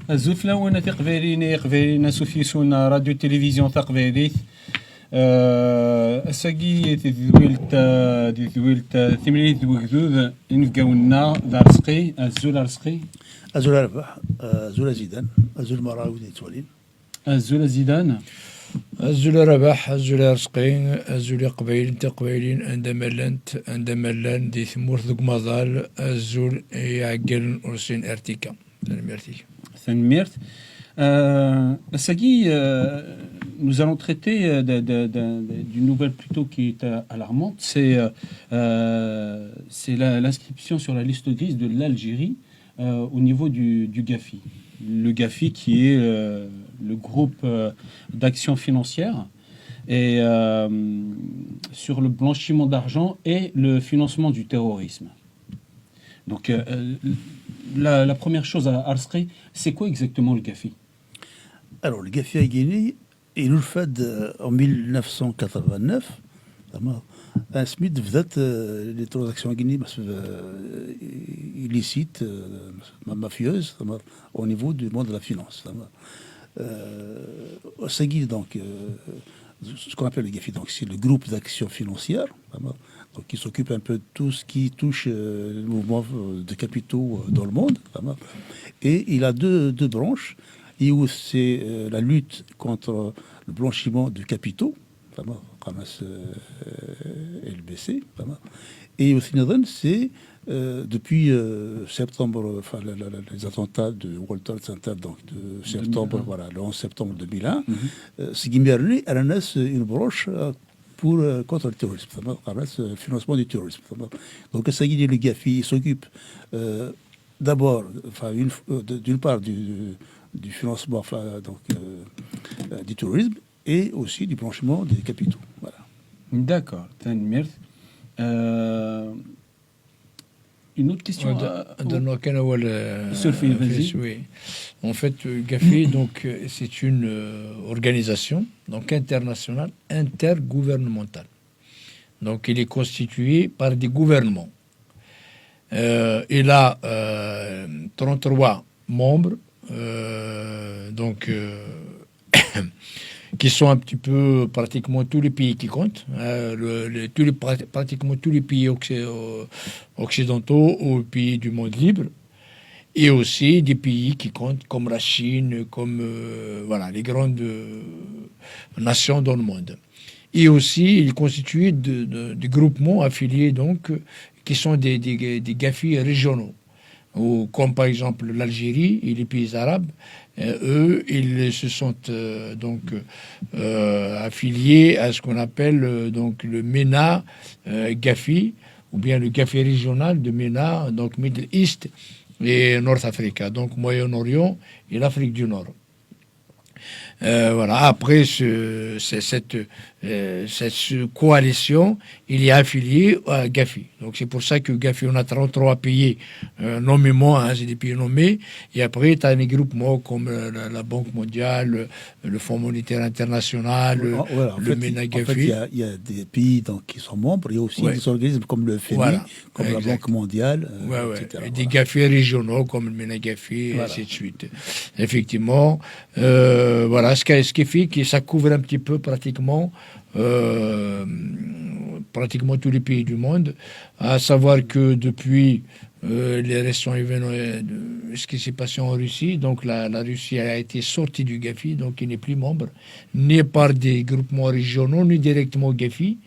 الزفلة وانا تقبيلين سوفيسونا راديو تلفزيون تقبيليت الساقي ذويلت ثمانية وكذوذ نفقاونا دارسقي الزول رسقي الزول ربح الزول زيدان الزول مراوي تولين الزول زيدان الزول ربح الزول رسقين الزول قبيلين تقبيلين عندما لان دي ثمور ذوق مظال الزول يعقل أرسين ارتيكا Saint-Myrte. Sagui, nous allons traiter d'une nouvelle plutôt qui est alarmante. C'est l'inscription sur la liste grise de l'Algérie au niveau du GAFI. Le GAFI qui est le groupe d'action financière et sur le blanchiment d'argent et le financement du terrorisme. Donc, la première chose à Arsqi, c'est quoi exactement le GAFI? Alors, le GAFI à Guinée, il nous fait en 1989, un SMIC faisait les transactions à Guinée illicites, mafieuses, au niveau du monde de la finance. C'est donc ce qu'on appelle le GAFI, donc c'est le groupe d'action financière, donc qui s'occupe un peu de tout ce qui touche le mouvement de capitaux dans le monde. Et il a deux branches. Et où c'est la lutte contre le blanchiment de capitaux, LBC. Et au Sénégal, c'est depuis septembre, enfin les attentats de World Trade Center, donc de septembre, voilà, le 11 septembre 2001, c'est Guimerné, elle a une branche pour contre le terrorisme, le financement du terrorisme. Donc ça y est, le GAFI s'occupe d'abord, enfin, d'une part du financement du terrorisme et aussi du blanchiment des capitaux. Voilà. D'accord. Une autre question. En fait, GAFI, donc, c'est une organisation donc, internationale, intergouvernementale. Donc, il est constitué par des gouvernements. Il a 33 membres, qui sont un petit peu pratiquement tous les pays qui comptent, pratiquement tous les pays occidentaux ou pays du monde libre, et aussi des pays qui comptent comme la Chine, comme voilà, les grandes nations dans le monde. Et aussi, il est constitué de groupements affiliés donc, qui sont des GAFI régionaux. Ou comme par exemple l'Algérie et les pays arabes, eux, ils se sont affiliés à ce qu'on appelle donc le MENA GAFI, ou bien le GAFI régional de MENA, donc Middle East et North Africa, donc Moyen-Orient et l'Afrique du Nord. Voilà. Après cette coalition, il est affilié à GAFI. Donc c'est pour ça que GAFI, on a 33 pays nommément, hein, c'est des pays nommés. Et après, tu as des groupements comme la Banque mondiale, le Fonds monétaire international, le MENA GAFI. En fait, il y a des pays donc, qui sont membres, il y a aussi des organismes comme le FMI, voilà, comme la Banque mondiale, etc. Et des GAFI régionaux comme le MENA GAFI, et ainsi de suite. Effectivement, voilà, ce qui fait que ça couvre un petit peu pratiquement tous les pays du monde, à savoir que depuis les récents événements, ce qui s'est passé en Russie, donc la Russie a été sortie du GAFI, donc il n'est plus membre, ni par des groupements régionaux, ni directement au GAFI,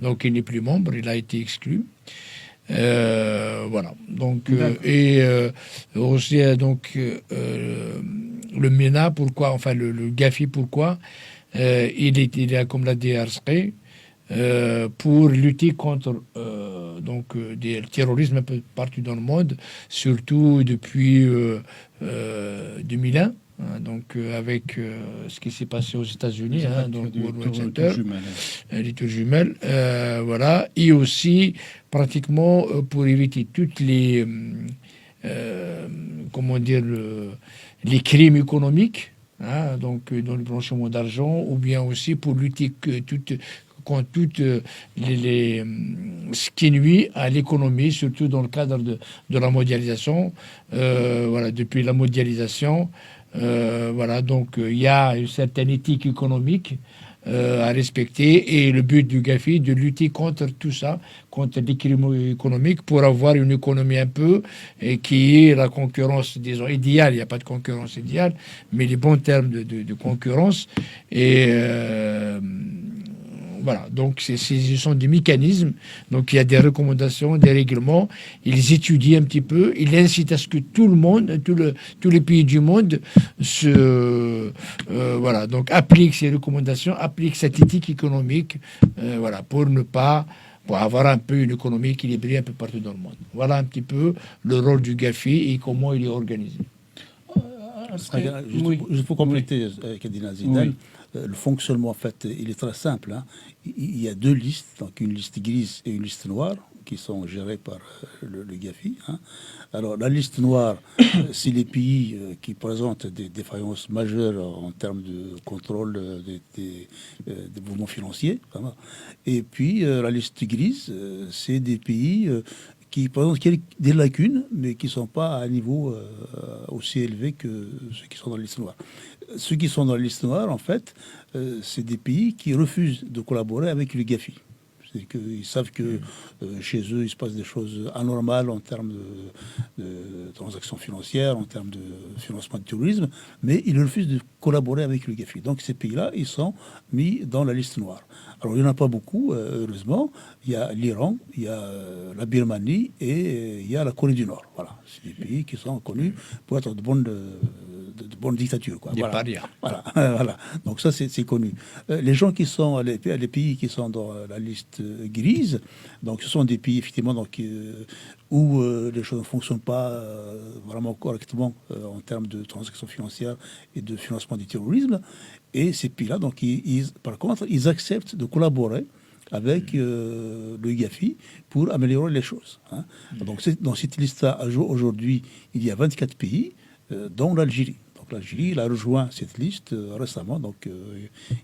donc il n'est plus membre, il a été exclu. Voilà. Donc aussi donc le MENA, pourquoi, enfin le GAFI, pourquoi il est comme l'a dit Arsqi, pour lutter contre des terrorisme un peu partout dans le monde, surtout depuis 2001. Hein, donc avec ce qui s'est passé aux États-Unis, hein, donc World Trade Center, les tours jumelles, voilà, et aussi pratiquement pour éviter toutes les comment dire les crimes économiques, hein, donc dans le blanchiment d'argent, ou bien aussi pour lutter contre toutes ce qui nuit à l'économie, surtout dans le cadre de la mondialisation. Voilà, depuis la mondialisation, Voilà, donc il y a une certaine éthique économique à respecter, et le but du GAFI, de lutter contre tout ça, contre l'équilibre économique, pour avoir une économie un peu qui est la concurrence, disons, idéale. Il n'y a pas de concurrence idéale, mais les bons termes de concurrence. Et voilà, donc ce sont des mécanismes. Donc il y a des recommandations, des règlements. Ils étudient un petit peu. Ils incitent à ce que tout le monde, tous les pays du monde voilà, donc appliquent ces recommandations, appliquent cette éthique économique, voilà, pour avoir un peu une économie équilibrée un peu partout dans le monde. Voilà un petit peu le rôle du GAFI et comment il est organisé. Juste pour compléter, Kadina Zidane, le fonctionnement, en fait, il est très simple. Hein. Il y a deux listes, donc une liste grise et une liste noire, qui sont gérées par le GAFI. Hein. Alors, la liste noire, c'est les pays qui présentent des défaillances majeures en termes de contrôle des mouvements financiers. Vraiment. Et puis, la liste grise, c'est des pays qui présentent des lacunes, mais qui ne sont pas à un niveau aussi élevé que ceux qui sont dans la liste noire. Ceux qui sont dans la liste noire, en fait, c'est des pays qui refusent de collaborer avec le GAFI. C'est qu'ils savent que chez eux, il se passe des choses anormales en termes de transactions financières, en termes de financement du terrorisme, mais ils refusent de collaborer avec le GAFI. Donc ces pays-là, ils sont mis dans la liste noire. Alors il n'y en a pas beaucoup, heureusement. Il y a l'Iran, il y a la Birmanie et il y a la Corée du Nord. Voilà, c'est des pays qui sont connus pour être de bonnes dictatures. Quoi. Voilà. Voilà. Donc ça, c'est connu. Les gens qui sont, les pays qui sont dans la liste grise, donc ce sont des pays effectivement donc, où les choses ne fonctionnent pas vraiment correctement en termes de transactions financières et de financement du terrorisme. Et ces pays-là, donc, par contre, ils acceptent de collaborer avec le GAFI pour améliorer les choses. Hein. Donc, dans cette liste-là, aujourd'hui, il y a 24 pays, dont l'Algérie. Donc, l'Algérie, elle a rejoint cette liste récemment, donc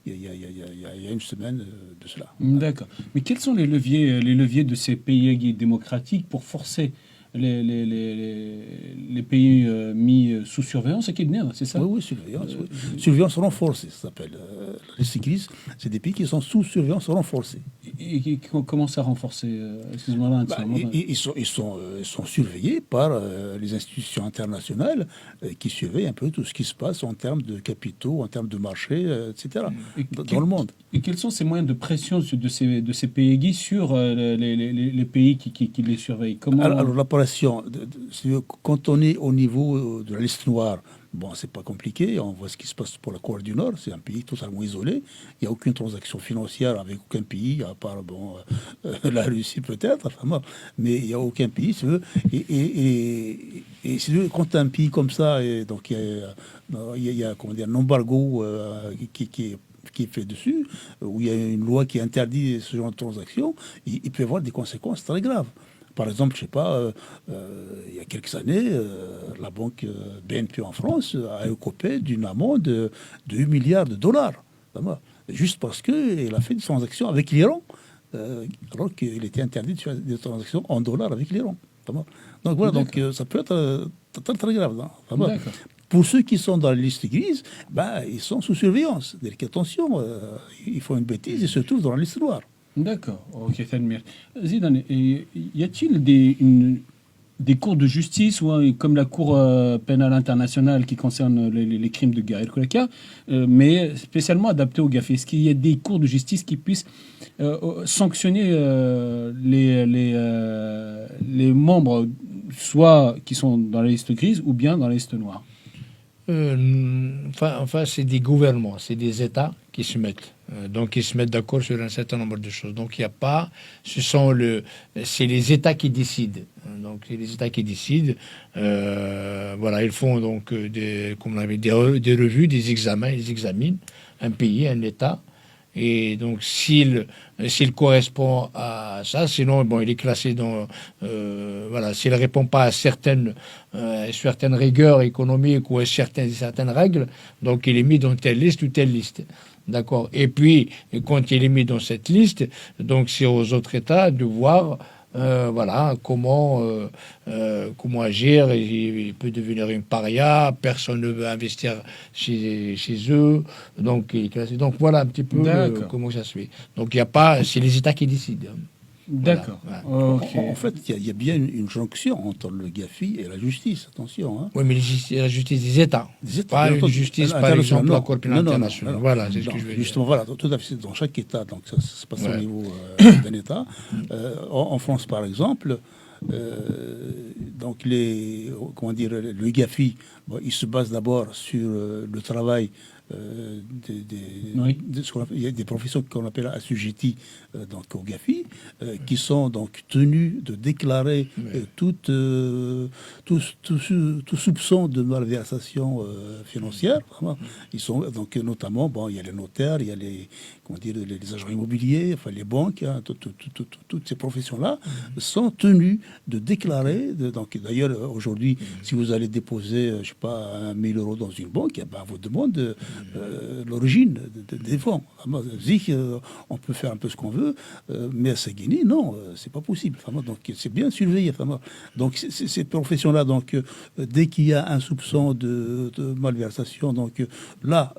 il y a une semaine de cela. D'accord. Mais quels sont les leviers de ces pays démocratiques pour forcer les pays mis sous surveillance, c'est ça? Oui, surveillance. Surveillance renforcée, ça s'appelle. La liste grise, c'est des pays qui sont sous surveillance renforcée. Et comment ça renforcer excuse-moi, ils sont surveillés par les institutions internationales qui surveillent un peu tout ce qui se passe en termes de capitaux, en termes de marchés, etc. dans le monde. Et quels sont ces moyens de pression de ces pays sur les pays qui les surveillent? Alors l'opération, quand on est au niveau de la liste noire, bon, c'est pas compliqué. On voit ce qui se passe pour la Corée du Nord. C'est un pays totalement isolé. Il n'y a aucune transaction financière avec aucun pays, à part la Russie peut-être. Enfin, mais il n'y a aucun pays. Si tu veux. Et si tu veux, quand un pays comme ça, donc il y a comment dire, un embargo qui est fait dessus, où il y a une loi qui interdit ce genre de transactions, il peut y avoir des conséquences très graves. Par exemple, je ne sais pas, il y a quelques années, la banque BNP en France a écopé d'une amende de 8 milliards de dollars. Juste parce qu'elle a fait des transactions avec l'Iran, alors qu'il était interdit de faire des transactions en dollars avec l'Iran. Donc voilà, donc, ça peut être très, très grave. Hein. Pour ceux qui sont dans la liste grise, ils sont sous surveillance. Donc attention, ils font une bêtise et se trouvent dans la liste noire. D'accord, ok, Tadmir. Zidane, y a-t-il des cours de justice, comme la Cour pénale internationale qui concerne les crimes de guerre, mais spécialement adaptés au GAFI? Est-ce qu'il y a des cours de justice qui puissent sanctionner les membres, soit qui sont dans la liste grise ou bien dans la liste noire? Enfin, c'est des gouvernements, c'est des États qui se mettent. Donc, ils se mettent d'accord sur un certain nombre de choses. Donc, il n'y a pas... C'est les États qui décident. Donc, c'est les États qui décident. Voilà, ils font donc des revues, des examens. Ils examinent un pays, un État. Et donc, s'il correspond à ça, sinon, bon, il est classé dans... voilà, s'il ne répond pas à certaines rigueurs économiques ou à certaines règles, donc il est mis dans telle liste ou telle liste. D'accord. Et puis, quand il est mis dans cette liste, donc c'est aux autres États de voir voilà, comment agir. Il peut devenir une paria, personne ne veut investir chez eux, donc il est classé. Donc voilà un petit peu comment ça se fait. Donc il y a pas, c'est les États qui décident. D'accord. Voilà. Ok. En fait, il y a bien une jonction entre le GAFI et la justice, attention. Hein. Oui, mais la justice des États. Pas une justice, par exemple, la Cour pénale internationale. Voilà, c'est ce que je veux dire. Justement, voilà, tout à fait, dans chaque État, donc ça se passe au niveau d'un État. En France, par exemple, donc le GAFI, il se base d'abord sur le travail il y a des professions qu'on appelle assujetties donc au GAFI, qui sont donc tenus de déclarer tout soupçon de malversation financière. Ils sont donc notamment, il y a les notaires, il y a les agents immobiliers, enfin les banques, hein, toutes ces professions-là sont tenues de déclarer. Donc d'ailleurs aujourd'hui, si vous allez déposer, je sais pas, 1 000 € dans une banque, on vous demande l'origine des fonds. On peut faire un peu ce qu'on veut, mais à Saguenay, non, c'est pas possible. Donc c'est bien surveillé. Donc ces professions-là, donc dès qu'il y a un soupçon de malversation, donc là,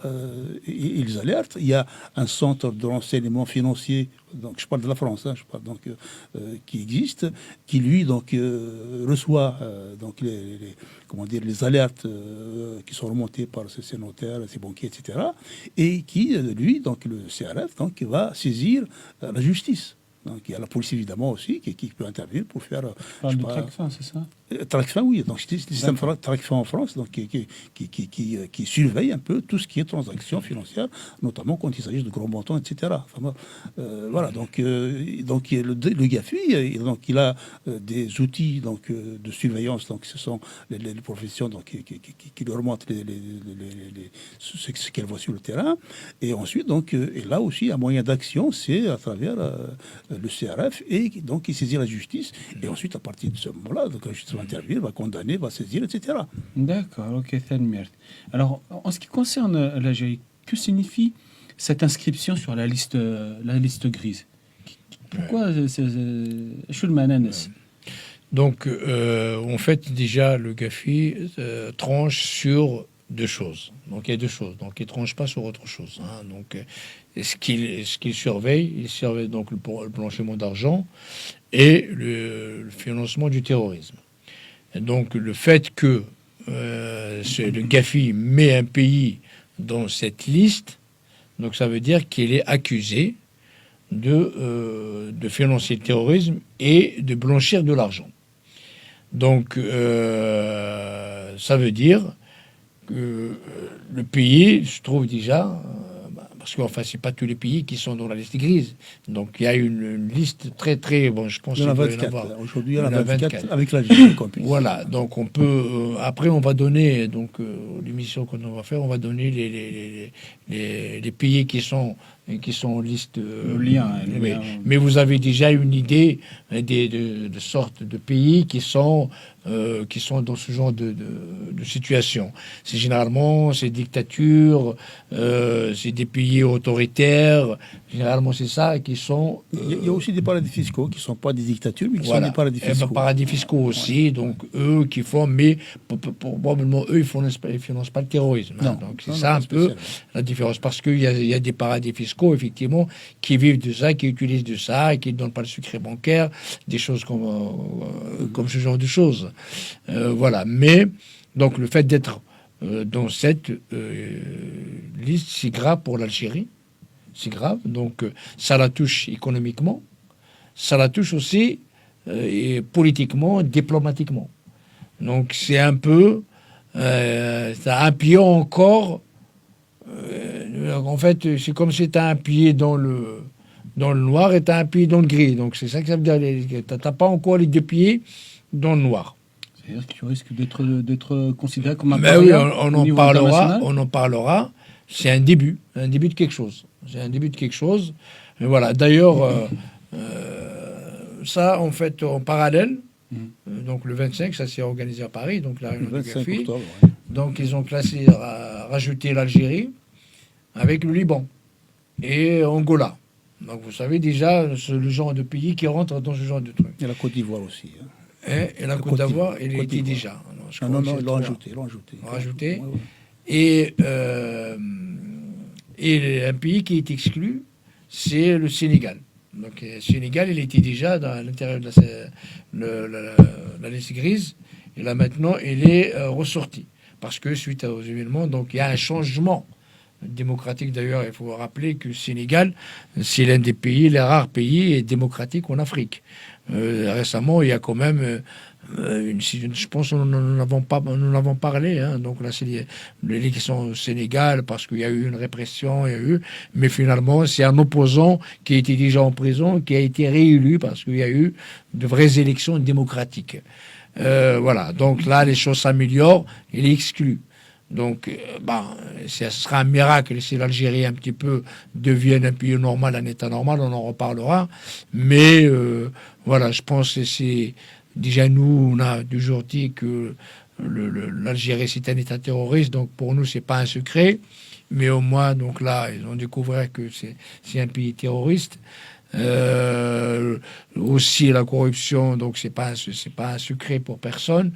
ils alertent. Il y a un centre de renseignement financier. Donc je parle de la France, hein, qui existe, qui lui donc reçoit donc les alertes qui sont remontées par ces notaires, ces banquiers, etc. Et qui lui donc le CRF donc va saisir la justice. Donc il y a la police évidemment aussi qui peut intervenir pour faire. Parle de Tracfin, c'est ça? Tracfin, oui. Donc c'est le système Tracfin en France, donc qui surveille un peu tout ce qui est transactions financières, notamment quand il s'agit de gros montants, etc. Voilà. Donc le GAFI, donc il a des outils donc de surveillance. Donc ce sont les professions donc qui lui remontent ce qu'elle voit sur le terrain. Et ensuite donc et là aussi un moyen d'action, c'est à travers le CRF et donc il saisit la justice. Et ensuite à partir de ce moment-là, donc la justice va intervenir, va condamner, va saisir, etc. D'accord, ok, alors, en ce qui concerne l'Algérie, que signifie cette inscription sur la liste grise? Pourquoi Donc, en fait, déjà, le GAFI tranche sur deux choses. Donc, il y a deux choses. Donc, il ne tranche pas sur autre chose. Hein. Donc, ce qu'il surveille, il surveille donc le blanchiment d'argent et le financement du terrorisme. Et donc, le fait que le GAFI met un pays dans cette liste, donc ça veut dire qu'il est accusé de financer le terrorisme et de blanchir de l'argent. Donc, ça veut dire que le pays se trouve déjà... parce que enfin, c'est pas tous les pays qui sont dans la liste grise. Donc il y a une liste très très bon, je pense qu'il y en a 24. Aujourd'hui, il y en a 24 avec l'Algérie. Voilà. Donc on peut après on va donner donc l'émission qu'on va faire, on va donner les pays qui sont en liste. Mais vous avez déjà une idée de sortes de pays qui sont dans ce genre de situation. C'est généralement ces dictatures, c'est des pays autoritaires. Généralement, c'est ça qui sont. Il y a aussi des paradis fiscaux qui ne sont pas des dictatures, mais qui sont des paradis fiscaux. Paradis fiscaux aussi, donc eux qui font, mais probablement eux ils financent pas le terrorisme. Non, donc c'est ça un peu la différence, parce qu'il y a des paradis fiscaux effectivement qui vivent de ça, qui utilisent de ça, et qui ne donnent pas le secret bancaire, des choses comme ce genre de choses. Voilà. Mais donc le fait d'être dans cette liste, c'est grave pour l'Algérie. C'est grave. Donc, ça la touche économiquement. Ça la touche aussi et politiquement, diplomatiquement. Donc, c'est un peu... ça a un pied encore... en fait, c'est comme si tu as un pied dans le noir et tu as un pied dans le gris. Donc, c'est ça que ça veut dire. Tu n'as pas encore les deux pieds dans le noir. C'est-à-dire que tu risques d'être considéré comme un paria. Oui, on en parlera. C'est un début de quelque chose. C'est un début de quelque chose. Mais voilà. D'ailleurs, ça, en fait, en parallèle, donc le 25, ça s'est organisé à Paris, donc la réunion du GAFI. Donc ils ont rajouté l'Algérie avec le Liban et Angola. Donc vous savez déjà c'est le genre de pays qui rentre dans ce genre de truc. Et la Côte d'Ivoire aussi. Hein. Et la Côte d'Ivoire, elle était déjà. Non, ils l'ont ajouté. Rajouté. Ouais, ouais. Et un pays qui est exclu, c'est le Sénégal. Donc le Sénégal, il était déjà dans l'intérieur de la liste grise. Et là maintenant, il est ressorti. Parce que suite aux événements, donc il y a un changement démocratique. D'ailleurs, il faut rappeler que le Sénégal, c'est l'un des pays, les rares pays démocratiques en Afrique. Récemment, il y a quand même je pense que nous n'avons parlé. Hein, donc là, c'est l'élection au Sénégal parce qu'il y a eu une répression, mais finalement, c'est un opposant qui était déjà en prison, qui a été réélu parce qu'il y a eu de vraies élections démocratiques. Voilà. Donc là, les choses s'améliorent. Il est exclu. Donc, ce sera un miracle si l'Algérie un petit peu devienne un pays normal, un État normal, on en reparlera. Mais voilà, je pense que c'est déjà nous, on a toujours dit que l'Algérie c'est un État terroriste, donc pour nous c'est pas un secret. Mais au moins, donc là, ils ont découvert que c'est un pays terroriste. Aussi la corruption, donc c'est pas un secret pour personne.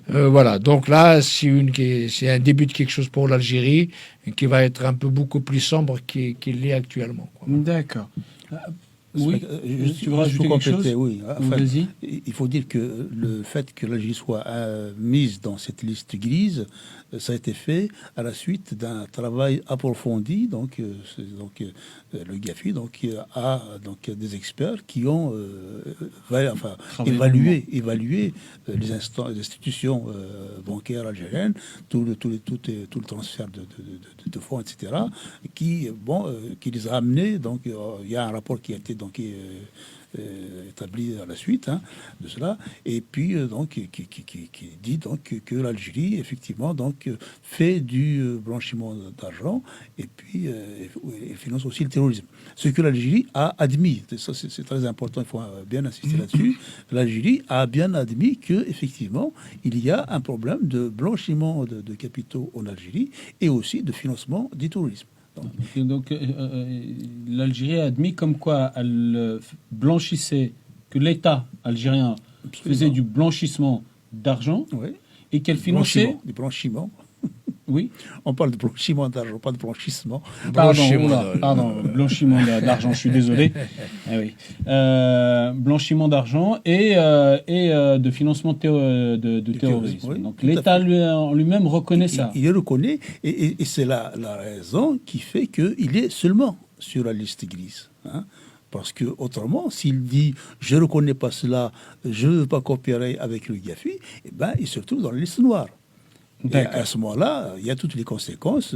Voilà, donc là c'est un début de quelque chose pour l'Algérie qui va être un peu beaucoup plus sombre qu'il l'est actuellement. D'accord. Oui, tu veux je rajouter quelque chose? Oui. Enfin, il faut dire que le fait que l'Algérie soit mise dans cette liste grise, ça a été fait à la suite d'un travail approfondi. Donc le GAFI a des experts qui ont évalué les institutions bancaires algériennes, tout le transfert de fonds, etc. Qui les a amenés. Donc il y a un rapport qui a été établi à la suite de cela, et puis qui dit que l'Algérie effectivement fait du blanchiment d'argent et puis finance aussi le terrorisme. Ce que l'Algérie a admis, ça c'est très important, il faut bien insister là-dessus. L'Algérie a bien admis que effectivement il y a un problème de blanchiment de capitaux en Algérie et aussi de financement du terrorisme. Donc, l'Algérie a admis comme quoi elle blanchissait, que l'État algérien faisait du blanchissement d'argent, oui, et qu'elle finançait... Du blanchiment. Oui. On parle de blanchiment d'argent, pas de blanchissement. Pardon, blanchiment d'argent, je suis désolé. Oui. Blanchiment d'argent et de financement de terrorisme. Oui, donc l'État lui-même reconnaît ça. Il le reconnaît et c'est la raison qui fait qu'il est seulement sur la liste grise. Hein. Parce que autrement, s'il dit je ne reconnais pas cela, je ne veux pas coopérer avec le GAFI, il se retrouve dans la liste noire. Et à ce moment-là, il y a toutes les conséquences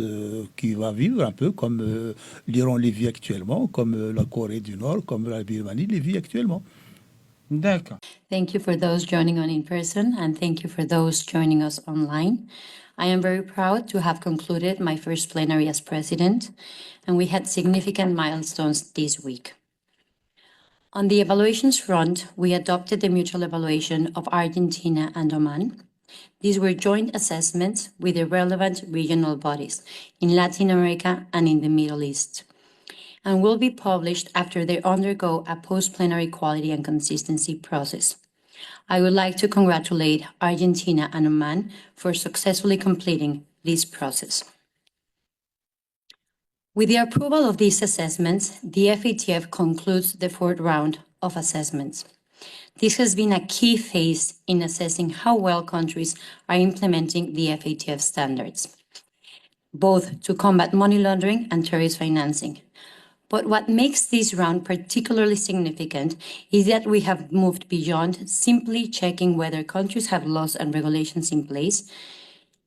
qu'il va vivre un peu comme l'Iran les vit actuellement, comme la Corée du Nord, comme la Birmanie les vit actuellement. D'accord. Thank you for those joining on in person, and thank you for those joining us online. I am very proud to have concluded my first plenary as president, and we had significant milestones this week. On the evaluations front, we adopted the mutual evaluation of Argentina and Oman. These were joint assessments with the relevant regional bodies in Latin America and in the Middle East, and will be published after they undergo a post-plenary quality and consistency process. I would like to congratulate Argentina and Oman for successfully completing this process. With the approval of these assessments, the FATF concludes the fourth round of assessments. This has been a key phase in assessing how well countries are implementing the FATF standards, both to combat money laundering and terrorist financing. But what makes this round particularly significant is that we have moved beyond simply checking whether countries have laws and regulations in place.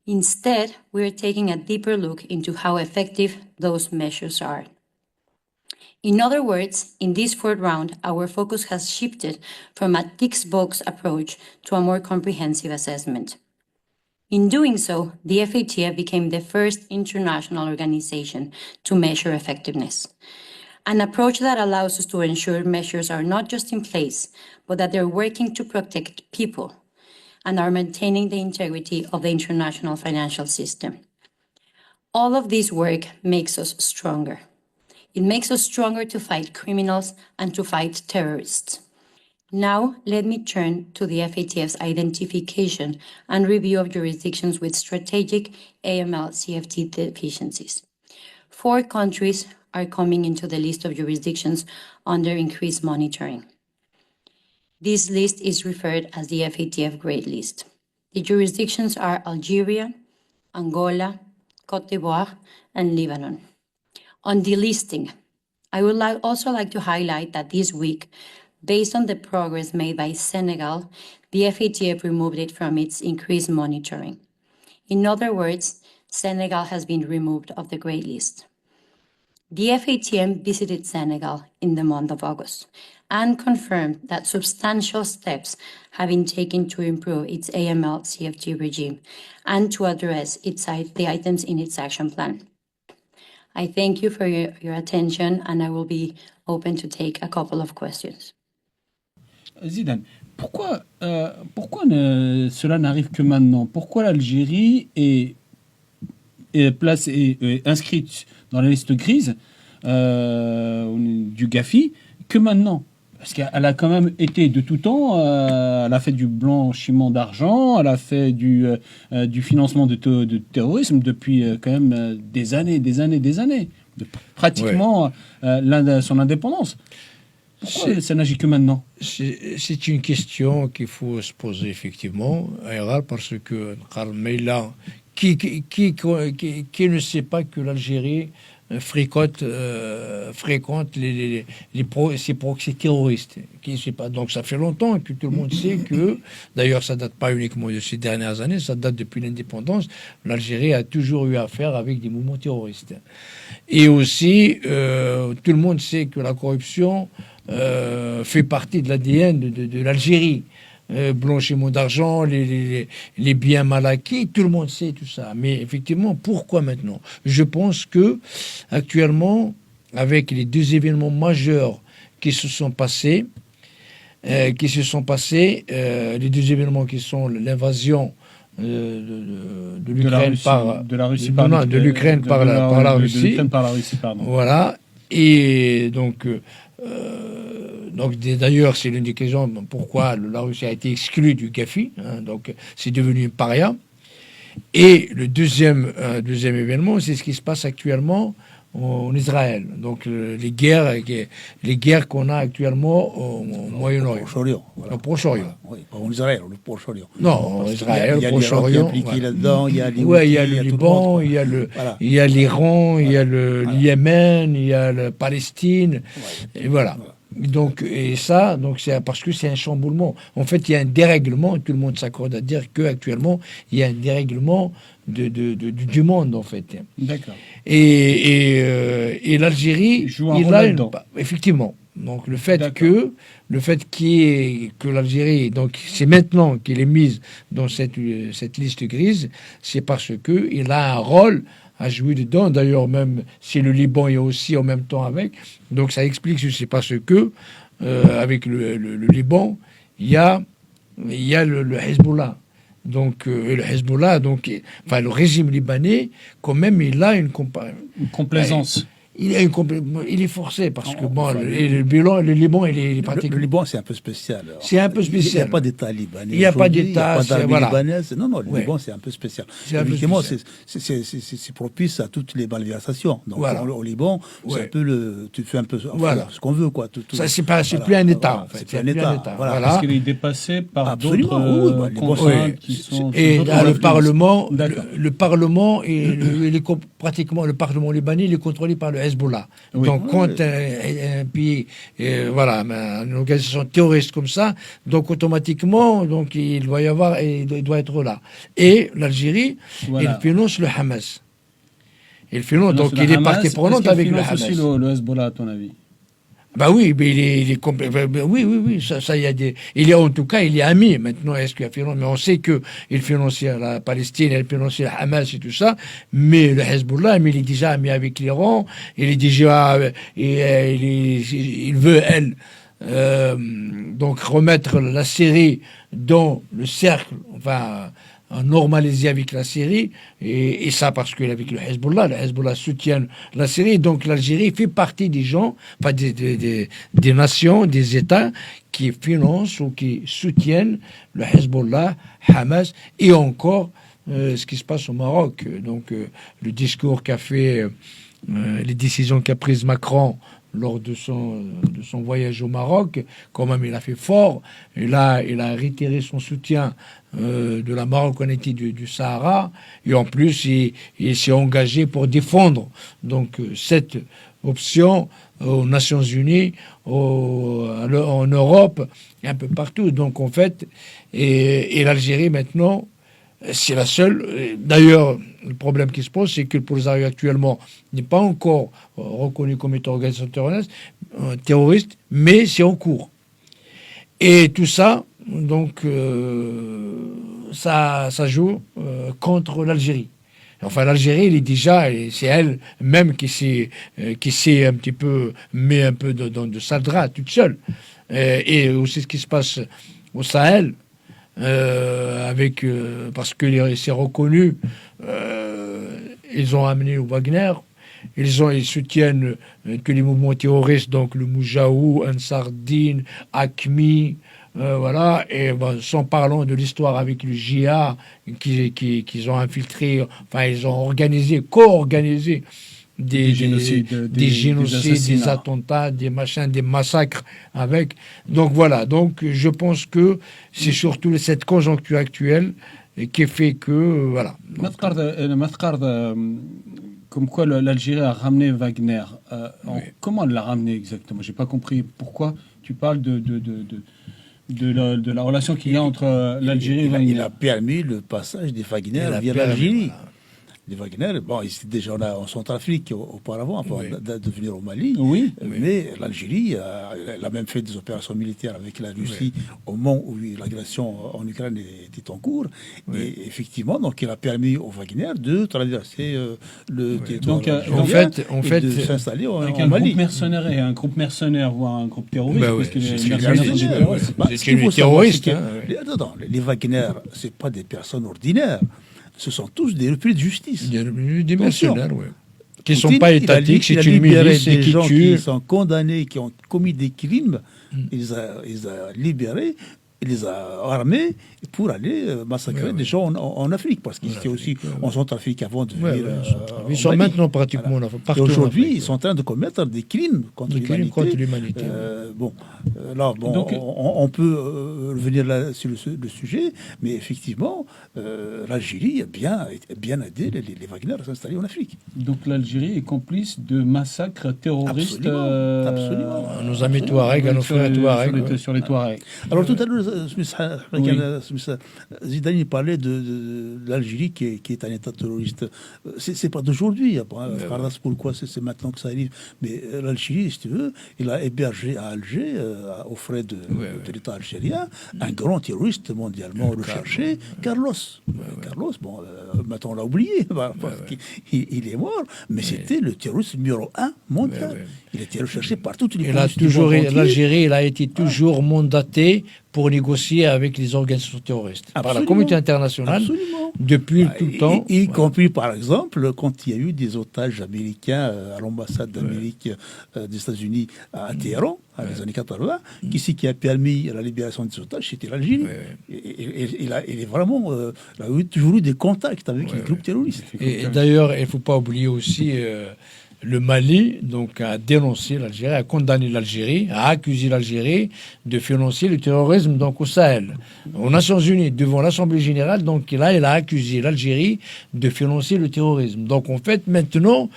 Instead, we are taking a deeper look into how effective those measures are. In other words, in this fourth round, our focus has shifted from a tick-box approach to a more comprehensive assessment. In doing so, the FATF became the first international organization to measure effectiveness, an approach that allows us to ensure measures are not just in place, but that they're working to protect people and are maintaining the integrity of the international financial system. All of this work makes us stronger. It makes us stronger to fight criminals and to fight terrorists. Now, let me turn to the FATF's identification and review of jurisdictions with strategic AML-CFT deficiencies. 4 countries are coming into the list of jurisdictions under increased monitoring. This list is referred as the FATF Grey List. The jurisdictions are Algeria, Angola, Côte d'Ivoire, and Lebanon. On delisting, I would also like to highlight that this week, based on the progress made by Senegal, the FATF removed it from its increased monitoring. In other words, Senegal has been removed of the Grey List. The FATF visited Senegal in the month of August and confirmed that substantial steps have been taken to improve its AML-CFT regime and to address the items in its action plan. I thank you for your attention, and I will be open to take a couple of questions. Zidane, pourquoi cela n'arrive que maintenant? Pourquoi l'Algérie est inscrite dans la liste grise du GAFI que maintenant? Parce qu'elle a quand même été de tout temps, elle a fait du blanchiment d'argent, elle a fait du financement de terrorisme depuis quand même des années, pratiquement son indépendance. Pourquoi ça n'agit que maintenant? C'est une question qu'il faut se poser effectivement, parce que qui ne sait pas que l'Algérie fréquente ces proxys terroristes. Qui ne sait pas. Donc ça fait longtemps que tout le monde sait que, d'ailleurs ça date pas uniquement de ces dernières années, ça date depuis l'indépendance, l'Algérie a toujours eu affaire avec des mouvements terroristes. Et aussi, tout le monde sait que la corruption fait partie de l'ADN de l'Algérie. Blanchiment d'argent, les biens mal acquis, tout le monde sait tout ça. Mais effectivement, pourquoi maintenant? Je pense que actuellement, avec les 2 événements majeurs qui se sont passés, les 2 événements qui sont l'invasion de l'Ukraine par la Russie, voilà. Et donc d'ailleurs, c'est l'une des questions pourquoi la Russie a été exclue du GAFI, donc c'est devenu une paria. Et le deuxième événement, c'est ce qui se passe actuellement en Israël. Donc les guerres qu'on a actuellement au Moyen-Orient. Au Proche-Orient. Oui, pas en Israël, au Proche-Orient. Non, en Israël, au Proche-Orient. Il y a l'Irak là-dedans, il y a il y a le Liban, il y a l'Iran, il y a le Yémen, il y a la Palestine, et voilà. Donc, c'est parce que c'est un chamboulement. En fait, il y a un dérèglement, tout le monde s'accorde à dire qu'actuellement, il y a un dérèglement du monde, en fait. D'accord. Et l'Algérie, effectivement. Donc, le fait que l'Algérie, donc, c'est maintenant qu'elle est mise dans cette liste grise, c'est parce que il a un rôle à jouer dedans. D'ailleurs, même si le Liban est aussi en même temps avec. Donc, ça explique que c'est parce que, avec le Liban, il y a le Hezbollah. Donc, le Hezbollah, le régime libanais, quand même, il a une complaisance. Il est forcé parce que le Liban, il est pratiquement... Le Liban, c'est un peu spécial. C'est un peu spécial. Il n'y a pas d'État libanais. Il n'y a pas d'État. Il n'y a pas d'armée libanaise. Non, le Liban, c'est un peu spécial. Effectivement, c'est propice à toutes les malversations. Donc, au Liban, c'est un peu tu fais un peu ce qu'on veut, quoi. Ça, c'est plus un État, en fait. C'est un État. Voilà. Parce qu'il est dépassé par d'autres contraintes qui sont... Et le Parlement, pratiquement, le Parlement libanais, il est contrôlé par le Hezbollah. Oui. Donc, quand un pays, une organisation terroriste comme ça, donc automatiquement, donc il doit être là. Et l'Algérie, il finance le Hamas. Il finance, donc il est partie prenante avec le Hamas. Aussi le Hezbollah, à ton avis? Bah oui, mais il est oui, ça il est en tout cas, il est ami. Maintenant, est-ce qu'il a financé? Mais on sait que il finançait la Palestine, il finançait le Hamas et tout ça. Mais le Hezbollah, il est déjà ami avec l'Iran. Il est déjà, il veut donc remettre la Syrie dans le cercle, normaliser avec la Syrie, et ça parce qu'avec le Hezbollah soutient la Syrie, donc l'Algérie fait partie des gens, enfin des nations, des États qui financent ou qui soutiennent le Hezbollah, Hamas, et encore ce qui se passe au Maroc. Donc le discours qu'a fait, les décisions qu'a prises Macron lors de son voyage au Maroc, quand même il a fait fort, il a réitéré son soutien de la marocanité du Sahara, et en plus il s'est engagé pour défendre donc cette option aux Nations Unies, en Europe, et un peu partout. Donc en fait, et l'Algérie maintenant, c'est la seule. D'ailleurs, le problème qui se pose, c'est que le Polisario actuellement n'est pas encore reconnu comme étant organisation terroriste, mais c'est en cours. Et tout ça, donc, ça joue contre l'Algérie. Enfin, l'Algérie, elle est déjà, et c'est elle même qui s'est un petit peu met un peu de sale drap toute seule. Et aussi ce qui se passe au Sahel. Parce que c'est reconnu, ils ont amené au Wagner, ils soutiennent que les mouvements terroristes, donc le Moujaou, Ansar Din, Akmi, voilà, et sans parlant de l'histoire avec le JA qu'ils ont infiltré, enfin ils ont co-organisé des génocides, des attentats, des machins, des massacres avec. Donc voilà, donc je pense que c'est surtout cette conjoncture actuelle qui fait que, voilà. Comme quoi l'Algérie a ramené Wagner. Oui. Comment elle l'a ramené exactement? J'ai pas compris. Pourquoi tu parles de la relation qu'il y a entre l'Algérie et Wagner? Il a permis le passage des Wagner via l'Algérie. Les Wagner, bon, ils étaient déjà en Centrafrique auparavant, avant de venir au Mali. Oui. Mais l'Algérie, elle a même fait des opérations militaires avec la Russie au moment où l'agression en Ukraine était en cours. Oui. Et effectivement, donc, il a permis aux Wagner de traverser le territoire. Donc, en fait, de s'installer en Mali. Un groupe mercenaire, voire un groupe terroriste. Parce que c'est une terroriste. Les Wagner, c'est pas des personnes ordinaires. Ce sont tous des repris de justice. Des mercenaires, oui. Qui ne sont pas étatiques, c'est une milice qui tuent. Qui sont condamnés, qui ont commis des crimes, il les a libérés, il les a armés pour aller massacrer des gens en Afrique, parce qu'ils étaient aussi en Centrafrique avant de venir. Ils sont maintenant pratiquement partout. Et aujourd'hui, ils sont en train de commettre des crimes contre l'humanité. Donc, on peut revenir là sur le sujet, mais effectivement, l'Algérie a bien aidé les Wagner à s'installer en Afrique. Donc l'Algérie est complice de massacres terroristes. Absolument. Nos amis Touaregs, nos frères Touaregs. Sur les Touaregs. Alors tout à l'heure, Zidane parlait de l'Algérie qui est un État terroriste. C'est pas d'aujourd'hui. Pourquoi c'est maintenant que ça arrive. Mais l'Algérie, si tu veux, il a hébergé à Alger, aux frais de l'État algérien, un grand terroriste mondialement recherché, Carlos. Carlos, bon, maintenant on l'a oublié, parce qu'il est mort, mais c'était le terroriste numéro 1 mondial. Il était recherché par toutes les l'Algérie, il a été toujours mandaté pour négocier avec les organisations terroristes. Par la communauté internationale, depuis tout le temps. Y compris, par exemple, quand il y a eu des otages américains à l'ambassade d'Amérique des États-Unis à Téhéran, dans les années 80, qui a permis la libération des otages, c'était l'Algérie. Il a toujours eu des contacts avec les groupes terroristes. Et d'ailleurs, il ne faut pas oublier aussi... le Mali donc, a dénoncé l'Algérie, a condamné l'Algérie, a accusé l'Algérie de financer le terrorisme donc, au Sahel. Aux Nations Unies, devant l'Assemblée Générale, donc là, il a accusé l'Algérie de financer le terrorisme. Donc en fait, maintenant,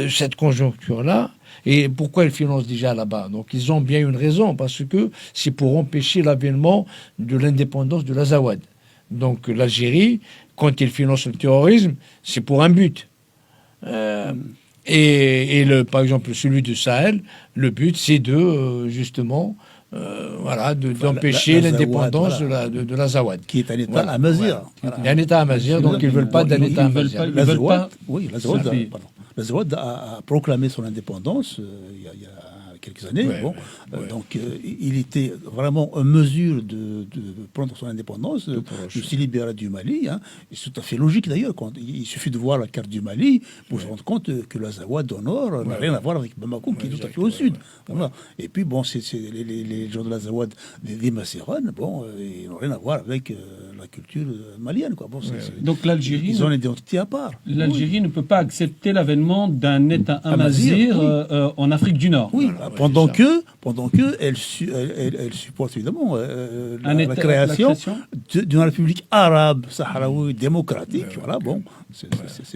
cette conjoncture-là, et pourquoi ils financent déjà là-bas? Donc ils ont bien une raison, parce que c'est pour empêcher l'avènement de l'indépendance de l'Azawad. Donc l'Algérie, quand il finance le terrorisme, c'est pour un but. Et par exemple, celui du Sahel, le but, c'est de, justement, d'empêcher l'indépendance de l'Azawad. Qui est un État amazigh. Il y a un État amazigh, donc ils ne veulent pas d'un État amazigh. L'Azawad a proclamé son indépendance il y a quelques années. Ouais, bon, ouais. Donc, il était vraiment en mesure de prendre son indépendance, de se libérer du Mali. Hein. Et c'est tout à fait logique d'ailleurs. Il suffit de voir la carte du Mali pour se rendre compte que l'Azawad au nord n'a rien à voir avec Bamako, qui est tout à fait au sud. Voilà. Et puis, bon, les gens de l'Azawad, des Macéranes, bon, ils n'ont rien à voir avec la culture malienne. Quoi. Bon, Donc l'Algérie, ils ont une identité à part. L'Algérie ne peut pas accepter l'avènement d'un État amazigh en Afrique du Nord. Oui, pendant que elle supporte évidemment la création d'une république arabe sahraoui démocratique. Voilà, bon.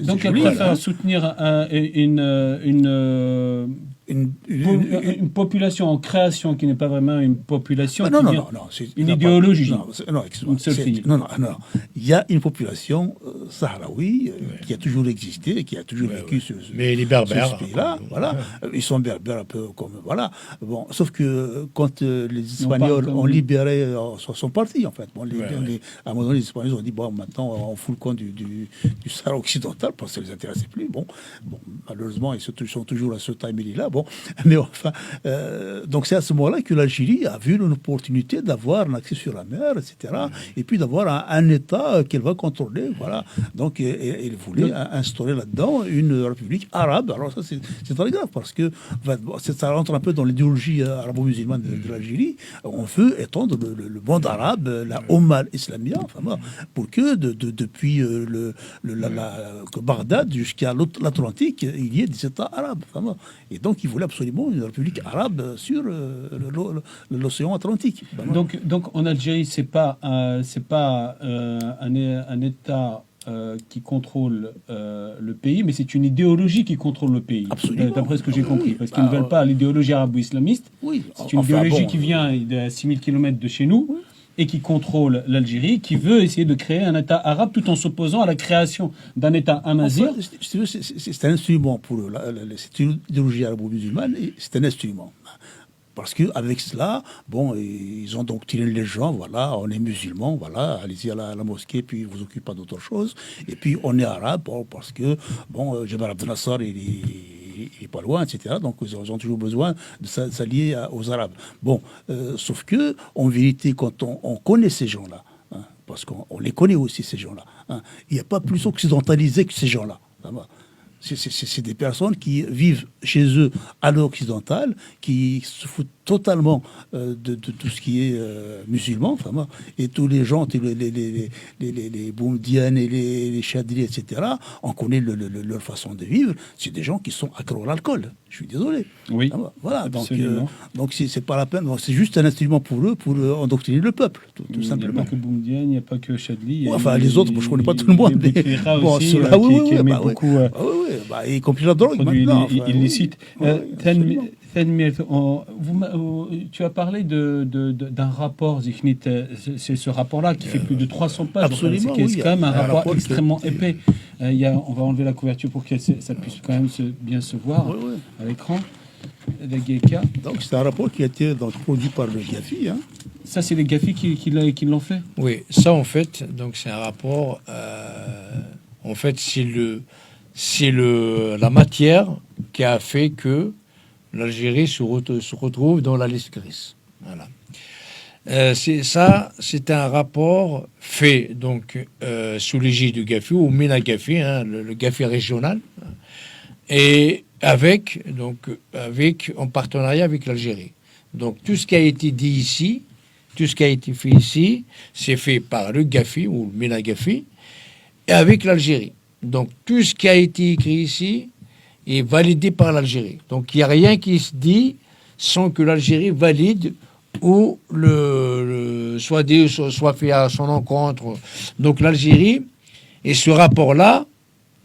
Donc elle préfère soutenir une population en création qui n'est pas vraiment une population, non, c'est une idéologie. Une seule fille. Non. Il y a une population sahraoui qui a toujours existé, qui a toujours vécu mais les Berbères, ce pays-là. Voilà. Ils sont berbères un peu comme... Voilà. Bon, sauf que quand les Espagnols ont libéré, sont partis en fait. Bon, à un moment donné, les Espagnols ont dit, bon, maintenant on fout le camp du Sahara occidental parce que ça ne les intéressait plus. Bon, malheureusement, ils sont toujours à ce time-là. Bon, mais enfin, donc c'est à ce moment-là que l'Algérie a vu une opportunité d'avoir un accès sur la mer, etc. Et puis d'avoir un État qu'elle va contrôler, voilà. Donc, elle voulait instaurer là-dedans une république arabe. Alors ça, c'est très grave parce que ça rentre un peu dans l'idéologie arabo-musulmane de l'Algérie. On veut étendre le monde arabe, la Oumma islamia, enfin, pour que depuis Bagdad jusqu'à l'Atlantique, il y ait des États arabes. Enfin, et donc, il voulait absolument une république arabe sur l'océan Atlantique. Donc, en Algérie, c'est pas un État qui contrôle le pays, mais c'est une idéologie qui contrôle le pays. Absolument. D'après ce que j'ai compris. Parce qu'ils ne veulent pas l'idéologie arabo-islamiste. Oui. C'est une idéologie qui vient de 6000 km de chez nous. Oui. Et qui contrôle l'Algérie, qui veut essayer de créer un État arabe tout en s'opposant à la création d'un État amazigh. C'est un instrument pour eux. C'est une idéologie arabo-musulmane et c'est un instrument. Parce qu'avec cela, bon, ils ont donc tiré les gens, voilà, on est musulmans, voilà, allez-y à la mosquée, puis vous occupez pas d'autre chose. Et puis on est arabe, bon, parce que, bon, Jamal Abdel Nasser, il n'est pas loin, etc. Donc, ils ont toujours besoin de s'allier aux Arabes. Bon, sauf que, en vérité, quand on connaît ces gens-là, hein, parce qu'on les connaît aussi, ces gens-là, hein, il n'y a pas plus occidentalisé que ces gens-là. C'est des personnes qui vivent chez eux à l'occidental, qui se foutent totalement de tout ce qui est musulman, enfin, et tous les gens, les Boumdiennes et les Chadris, etc., on connaît leur façon de vivre. C'est des gens qui sont accros à l'alcool. Je suis désolé. Oui. Voilà. Donc c'est pas la peine. C'est juste un instrument pour eux, pour endoctriner le peuple, tout simplement. Il n'y a pas que Boumdienne, il n'y a pas que Chadli. Enfin, les autres, je ne connais pas tout le monde. Bon, ceux-là qui aimaient beaucoup. Y compris la drogue maintenant. Illicite. Tu as parlé d'un rapport, Zichnit, c'est ce rapport-là qui fait plus de 300 pages. Absolument, c'est quand même un rapport extrêmement épais. On va enlever la couverture pour que ça puisse quand même bien se voir à l'écran. Donc c'est un rapport qui a été produit par le Gafi. Hein. Ça, c'est les Gafi qui l'ont fait. Oui, ça en fait, donc c'est un rapport. En fait, c'est la matière qui a fait que l'Algérie se retrouve dans la liste grise. Voilà. C'est un rapport fait donc sous l'égide du Gafi ou MENA Gafi, hein, le Gafi régional, et en partenariat avec l'Algérie. Donc tout ce qui a été dit ici, tout ce qui a été fait ici, c'est fait par le Gafi ou le MENA Gafi et avec l'Algérie. Donc tout ce qui a été écrit ici est validé par l'Algérie. Donc il n'y a rien qui se dit sans que l'Algérie valide ou soit fait à son encontre. Donc l'Algérie, et ce rapport-là,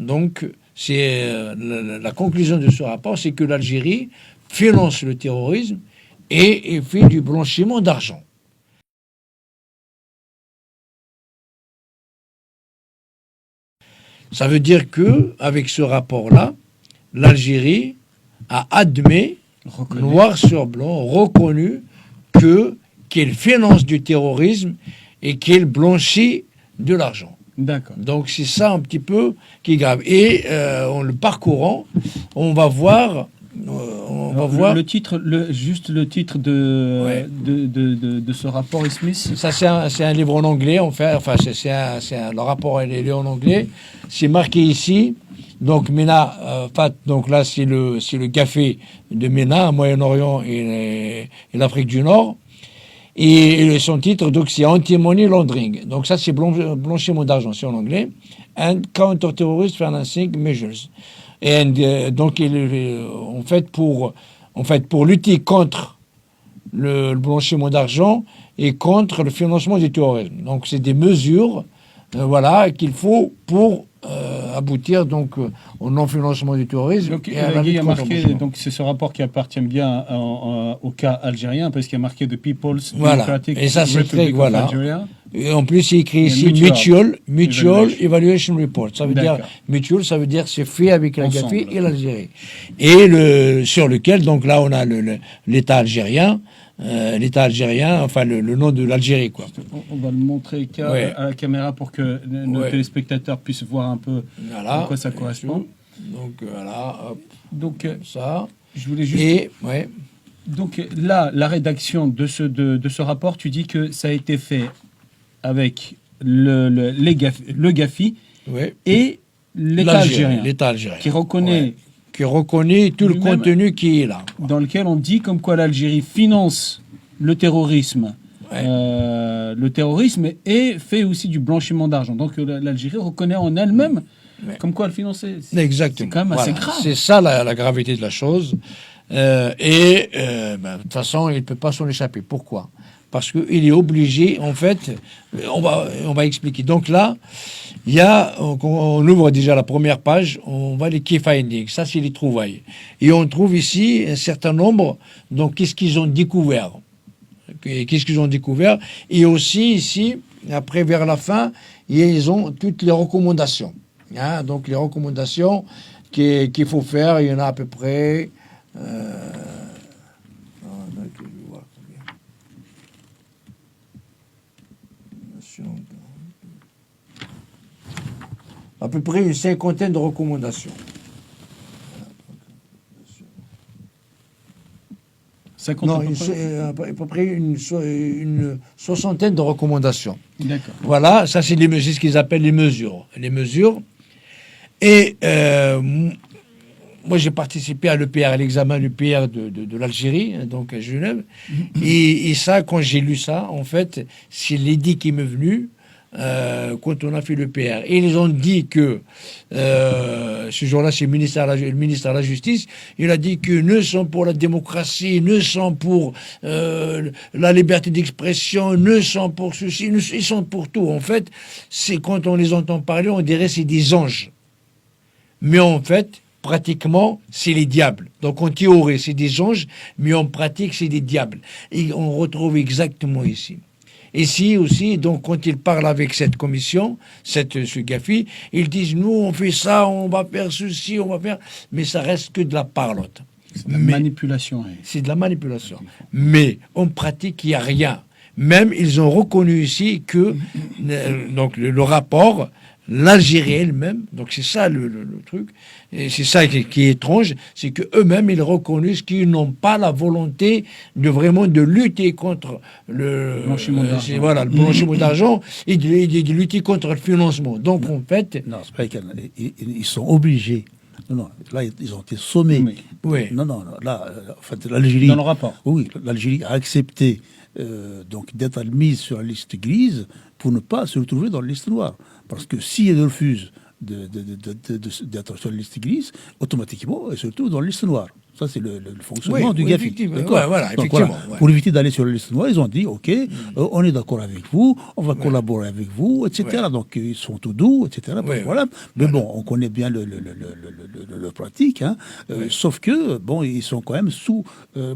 donc c'est la conclusion de ce rapport, c'est que l'Algérie finance le terrorisme et fait du blanchiment d'argent. Ça veut dire que avec ce rapport-là, l'Algérie a admis, noir sur blanc, reconnu qu'elle finance du terrorisme et qu'elle blanchit de l'argent. D'accord. Donc c'est ça un petit peu qui est grave. Et en le parcourant, on va voir On va Alors, voir. le titre, juste le titre de, Ouais. de ce rapport Smith. Ça, c'est un livre en anglais, enfin, le rapport, il est en anglais. C'est marqué ici. Donc, MENA, donc là, c'est le GAFI de MENA, Moyen-Orient et l'Afrique du Nord. Et son titre, donc, c'est Anti-Money Laundering. Donc, ça, c'est blanchiment d'argent, c'est en anglais. And Counter-Terrorist Financing Measures. Et donc, en fait, pour lutter contre le blanchiment d'argent et contre le financement du terrorisme. Donc, c'est des mesures, voilà, qu'il faut pour aboutir donc au non-financement du terrorisme. Donc, et à la il y lutte a contre le marqué, blanchiment. donc c'est ce rapport qui appartient bien au cas algérien, parce qu'il y a marqué The People's Voilà. Democratic Et ça, c'est Republic très, of voilà. Algeria. Et en plus, il écrit ici Et Mutual Evaluation. Evaluation Report. Ça veut dire, D'accord. Mutual, ça veut dire c'est fait avec la Ensemble. GAFI et l'Algérie. Et sur lequel, donc là, on a l'État algérien, enfin le nom de l'Algérie, quoi. On va le montrer Ouais. à la caméra pour que nos Ouais. téléspectateurs puissent voir un peu Voilà. à quoi ça correspond. Donc voilà, hop, Donc, ça. je voulais juste. Et, ouais, Donc là, la rédaction de ce rapport, tu dis que ça a été fait avec le GAFI ouais. et l'État L'Algérie, algérien, L'État algérien. qui reconnaît, Ouais. Qui reconnaît tout le lui-même- contenu qui est là. dans lequel on dit comme quoi l'Algérie finance le terrorisme. Ouais. Le terrorisme et fait aussi du blanchiment d'argent. Donc l'Algérie reconnaît en elle-même Ouais. comme quoi elle finançait. Exactement. C'est quand même assez Voilà. grave. C'est ça la gravité de la chose. De toute façon, il ne peut pas s'en échapper. Pourquoi? Parce qu'il est obligé, en fait, on va expliquer. Donc là, il y a, on ouvre déjà la première page, on va les key findings, ça c'est les trouvailles. Et on trouve ici un certain nombre, donc qu'est-ce qu'ils ont découvert? Qu'est-ce qu'ils ont découvert? Et aussi ici, après vers la fin, ils ont toutes les recommandations. Hein, donc les recommandations qu'il faut faire, il y en a à peu près... à peu près une cinquantaine de recommandations. 50 Non, à peu près. à peu près une soixantaine de recommandations. D'accord. Voilà, ça c'est ce qu'ils appellent les mesures. Les mesures. Et moi j'ai participé à l'EPR, à l'examen l'EPR de l'Algérie, donc à Genève. Et ça, quand j'ai lu ça, en fait, c'est l'idée qui m'est venue quand on a fait l'EPR. Et ils ont dit que ce jour-là, c'est le ministère de la Justice, il a dit que nous sommes pour la démocratie, nous sommes pour la liberté d'expression, nous sommes pour ceci, ils sont pour tout. En fait, c'est quand on les entend parler, on dirait que c'est des anges. Mais en fait, pratiquement, c'est les diables. Donc en théorie, c'est des anges, mais en pratique, c'est des diables. Et on retrouve exactement ici. Ici aussi, donc quand ils parlent avec cette commission, ce GAFI, ils disent, nous, on fait ça, on va faire ceci, on va faire... Mais ça reste que de la parlotte. C'est de la manipulation. C'est de la manipulation. Mais en pratique, il n'y a rien. Même, ils ont reconnu ici que donc le rapport, l'Algérie elle-même, donc c'est ça le truc, et c'est ça qui est étrange, c'est qu'eux-mêmes, ils reconnaissent qu'ils n'ont pas la volonté de lutter contre le blanchiment d'argent. Voilà, le blanchiment d'argent et de lutter contre le financement. Donc, en fait... Non, c'est pas ils sont obligés. Non, là, ils ont été sommés. Oui. Non, là, en fait, l'Algérie... Dans le rapport. Oui, l'Algérie a accepté donc d'être admise sur la liste grise pour ne pas se retrouver dans la liste noire. Parce que si elle refuse d'être sur la liste grise, automatiquement, elle se retrouve dans la liste noire. Ça, c'est le fonctionnement du GAFI. Effectivement. D'accord. Ouais, voilà, Donc, effectivement. voilà. Pour éviter d'aller sur la liste noire, ils ont dit, OK, on est d'accord avec vous, on va collaborer avec vous, etc. Ouais. Donc, ils sont tout doux, etc. Ouais, voilà. Mais bon, on connaît bien le pratique. Hein. Sauf que, bon, ils sont quand même sous...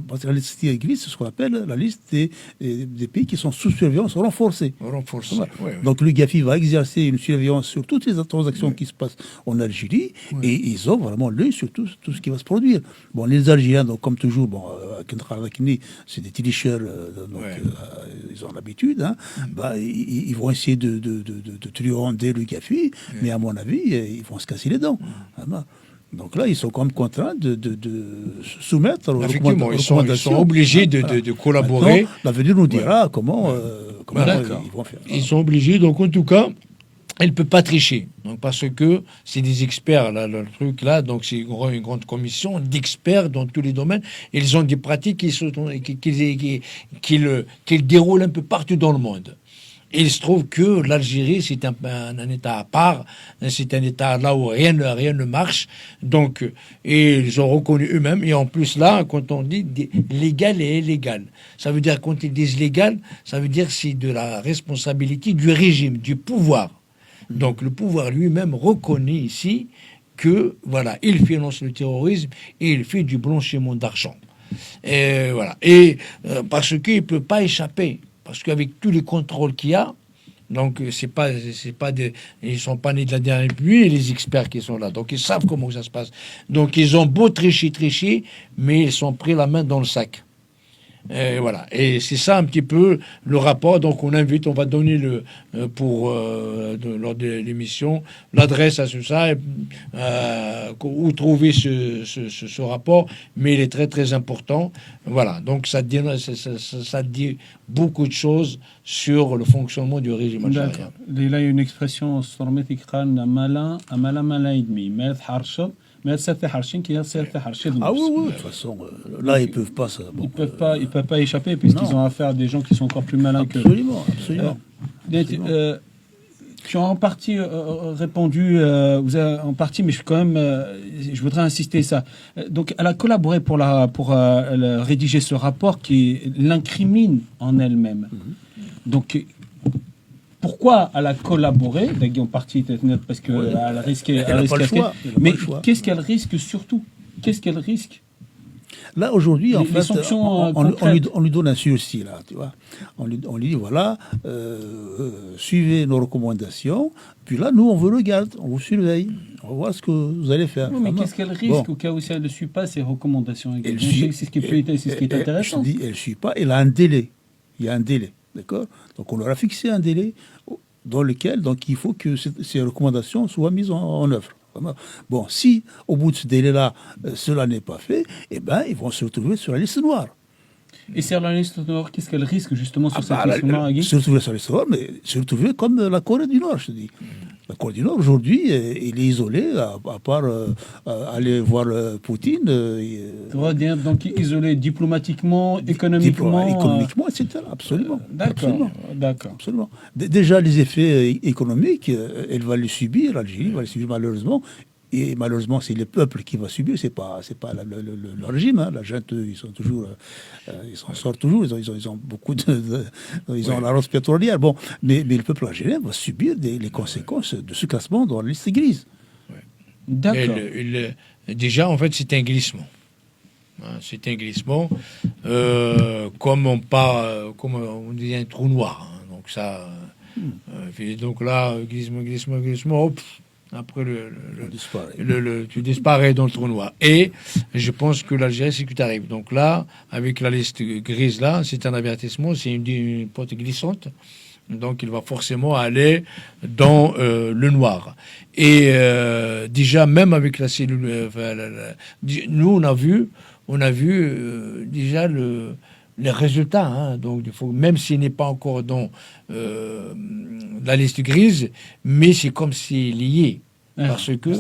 parce que la liste grise, c'est ce qu'on appelle la liste des pays qui sont sous surveillance renforcée. Renforcé. Voilà. Ouais. Donc le GAFI va exercer une surveillance sur toutes les transactions qui se passent en Algérie et ils ont vraiment l'œil sur tout ce qui va se produire. Bon, les Algériens, donc, comme toujours, bon, c'est des tricheurs, ils ont l'habitude. Hein, ils vont essayer de truander le GAFI, mais à mon avis, ils vont se casser les dents. Donc là, ils sont quand même contraints de soumettre aux Effectivement, ils recommandations. sont obligés de collaborer. Maintenant, l'avenir nous dira comment Voilà. ils vont faire. Ils sont obligés, donc en tout cas, elle ne peut pas tricher. Donc, parce que c'est des experts, là, le truc là, donc c'est une grande commission d'experts dans tous les domaines. Ils ont des pratiques qu'ils déroulent un peu partout dans le monde. Et il se trouve que l'Algérie, c'est un État à part, c'est un État là où rien ne marche. Donc, et ils ont reconnu eux-mêmes. Et en plus, là, quand on dit légal et illégal, ça veut dire, quand ils disent légal, ça veut dire que c'est de la responsabilité du régime, du pouvoir. Donc, le pouvoir lui-même reconnaît ici que, voilà, il finance le terrorisme et il fait du blanchiment d'argent. Et voilà. Et parce qu'il ne peut pas échapper. Parce qu'avec tous les contrôles qu'il y a, donc ils sont pas nés de la dernière pluie, les experts qui sont là. Donc ils savent comment ça se passe. Donc ils ont beau tricher, mais ils sont pris la main dans le sac. Et voilà. Et c'est ça un petit peu le rapport. Donc on va donner lors de l'émission l'adresse à tout ça, où trouver ce rapport. Mais il est très très important. Voilà. Donc ça dit beaucoup de choses sur le fonctionnement du régime algérien. D'accord. Il y a une expression sur le malin et demi. Ah oui, de toute façon, là, ils ne peuvent pas. Ils peuvent pas échapper puisqu'ils ont affaire à des gens qui sont encore plus malins qu'eux. Absolument. Tu as en partie répondu, vous avez en partie, mais je voudrais insister ça. Donc, elle a collaboré pour rédiger ce rapport qui l'incrimine en elle-même. Donc, pourquoi elle a collaboré, en partie parce qu'elle a risqué. Mais qu'est-ce qu'elle risque surtout? Qu'est-ce qu'elle risque? Là, aujourd'hui, en fait, sanctions on lui donne un sursis, là, tu vois. On lui dit, voilà, suivez nos recommandations, puis là, nous, on vous regarde, on vous surveille, on va voir ce que vous allez faire. Oui, mais qu'est-ce qu'elle risque au cas où si elle ne suit pas ces recommandations? C'est ce qui est intéressant. Je te dis, elle ne suit pas, elle a un délai. Il y a un délai, d'accord? Donc, on leur a fixé un délai dans lequel donc, il faut que ces recommandations soient mises en œuvre. Bon, si au bout de ce délai-là, cela n'est pas fait, eh ben, ils vont se retrouver sur la liste noire. Et sur la liste noire, qu'est-ce qu'elle risque justement sur cette liste noire, Guy? Se retrouver sur la liste noire, mais se retrouver comme la Corée du Nord, je te dis. La Corée du Nord, aujourd'hui, il est isolé, à part aller voir Poutine. Tu vois, donc isolé diplomatiquement, économiquement, etc. Absolument. D'accord. Déjà, les effets économiques, elle va les subir, l'Algérie va les subir malheureusement. Et malheureusement, c'est le peuple qui va subir, c'est pas le régime. Hein. La junte, ils sont toujours, ils s'en sortent toujours. Ils ont beaucoup ils ont la rose pétrolière. Bon, mais le peuple algérien va subir les conséquences de ce classement dans la liste grise. Ouais. D'accord. Déjà, en fait, c'est un glissement. C'est un glissement, comme on dit un trou noir. Hein. Donc ça, donc là, glissement, hop. Après, tu disparais dans le trou noir. Et je pense que l'Algérie, c'est ce qui arrive. Donc là, avec la liste grise, là, c'est un avertissement, c'est une porte glissante. Donc il va forcément aller dans le noir. Et déjà, même avec la cellule... nous, on a vu déjà les résultats. Hein. Donc, même s'il n'est pas encore dans la liste grise, mais c'est comme s'il y est. Parce que...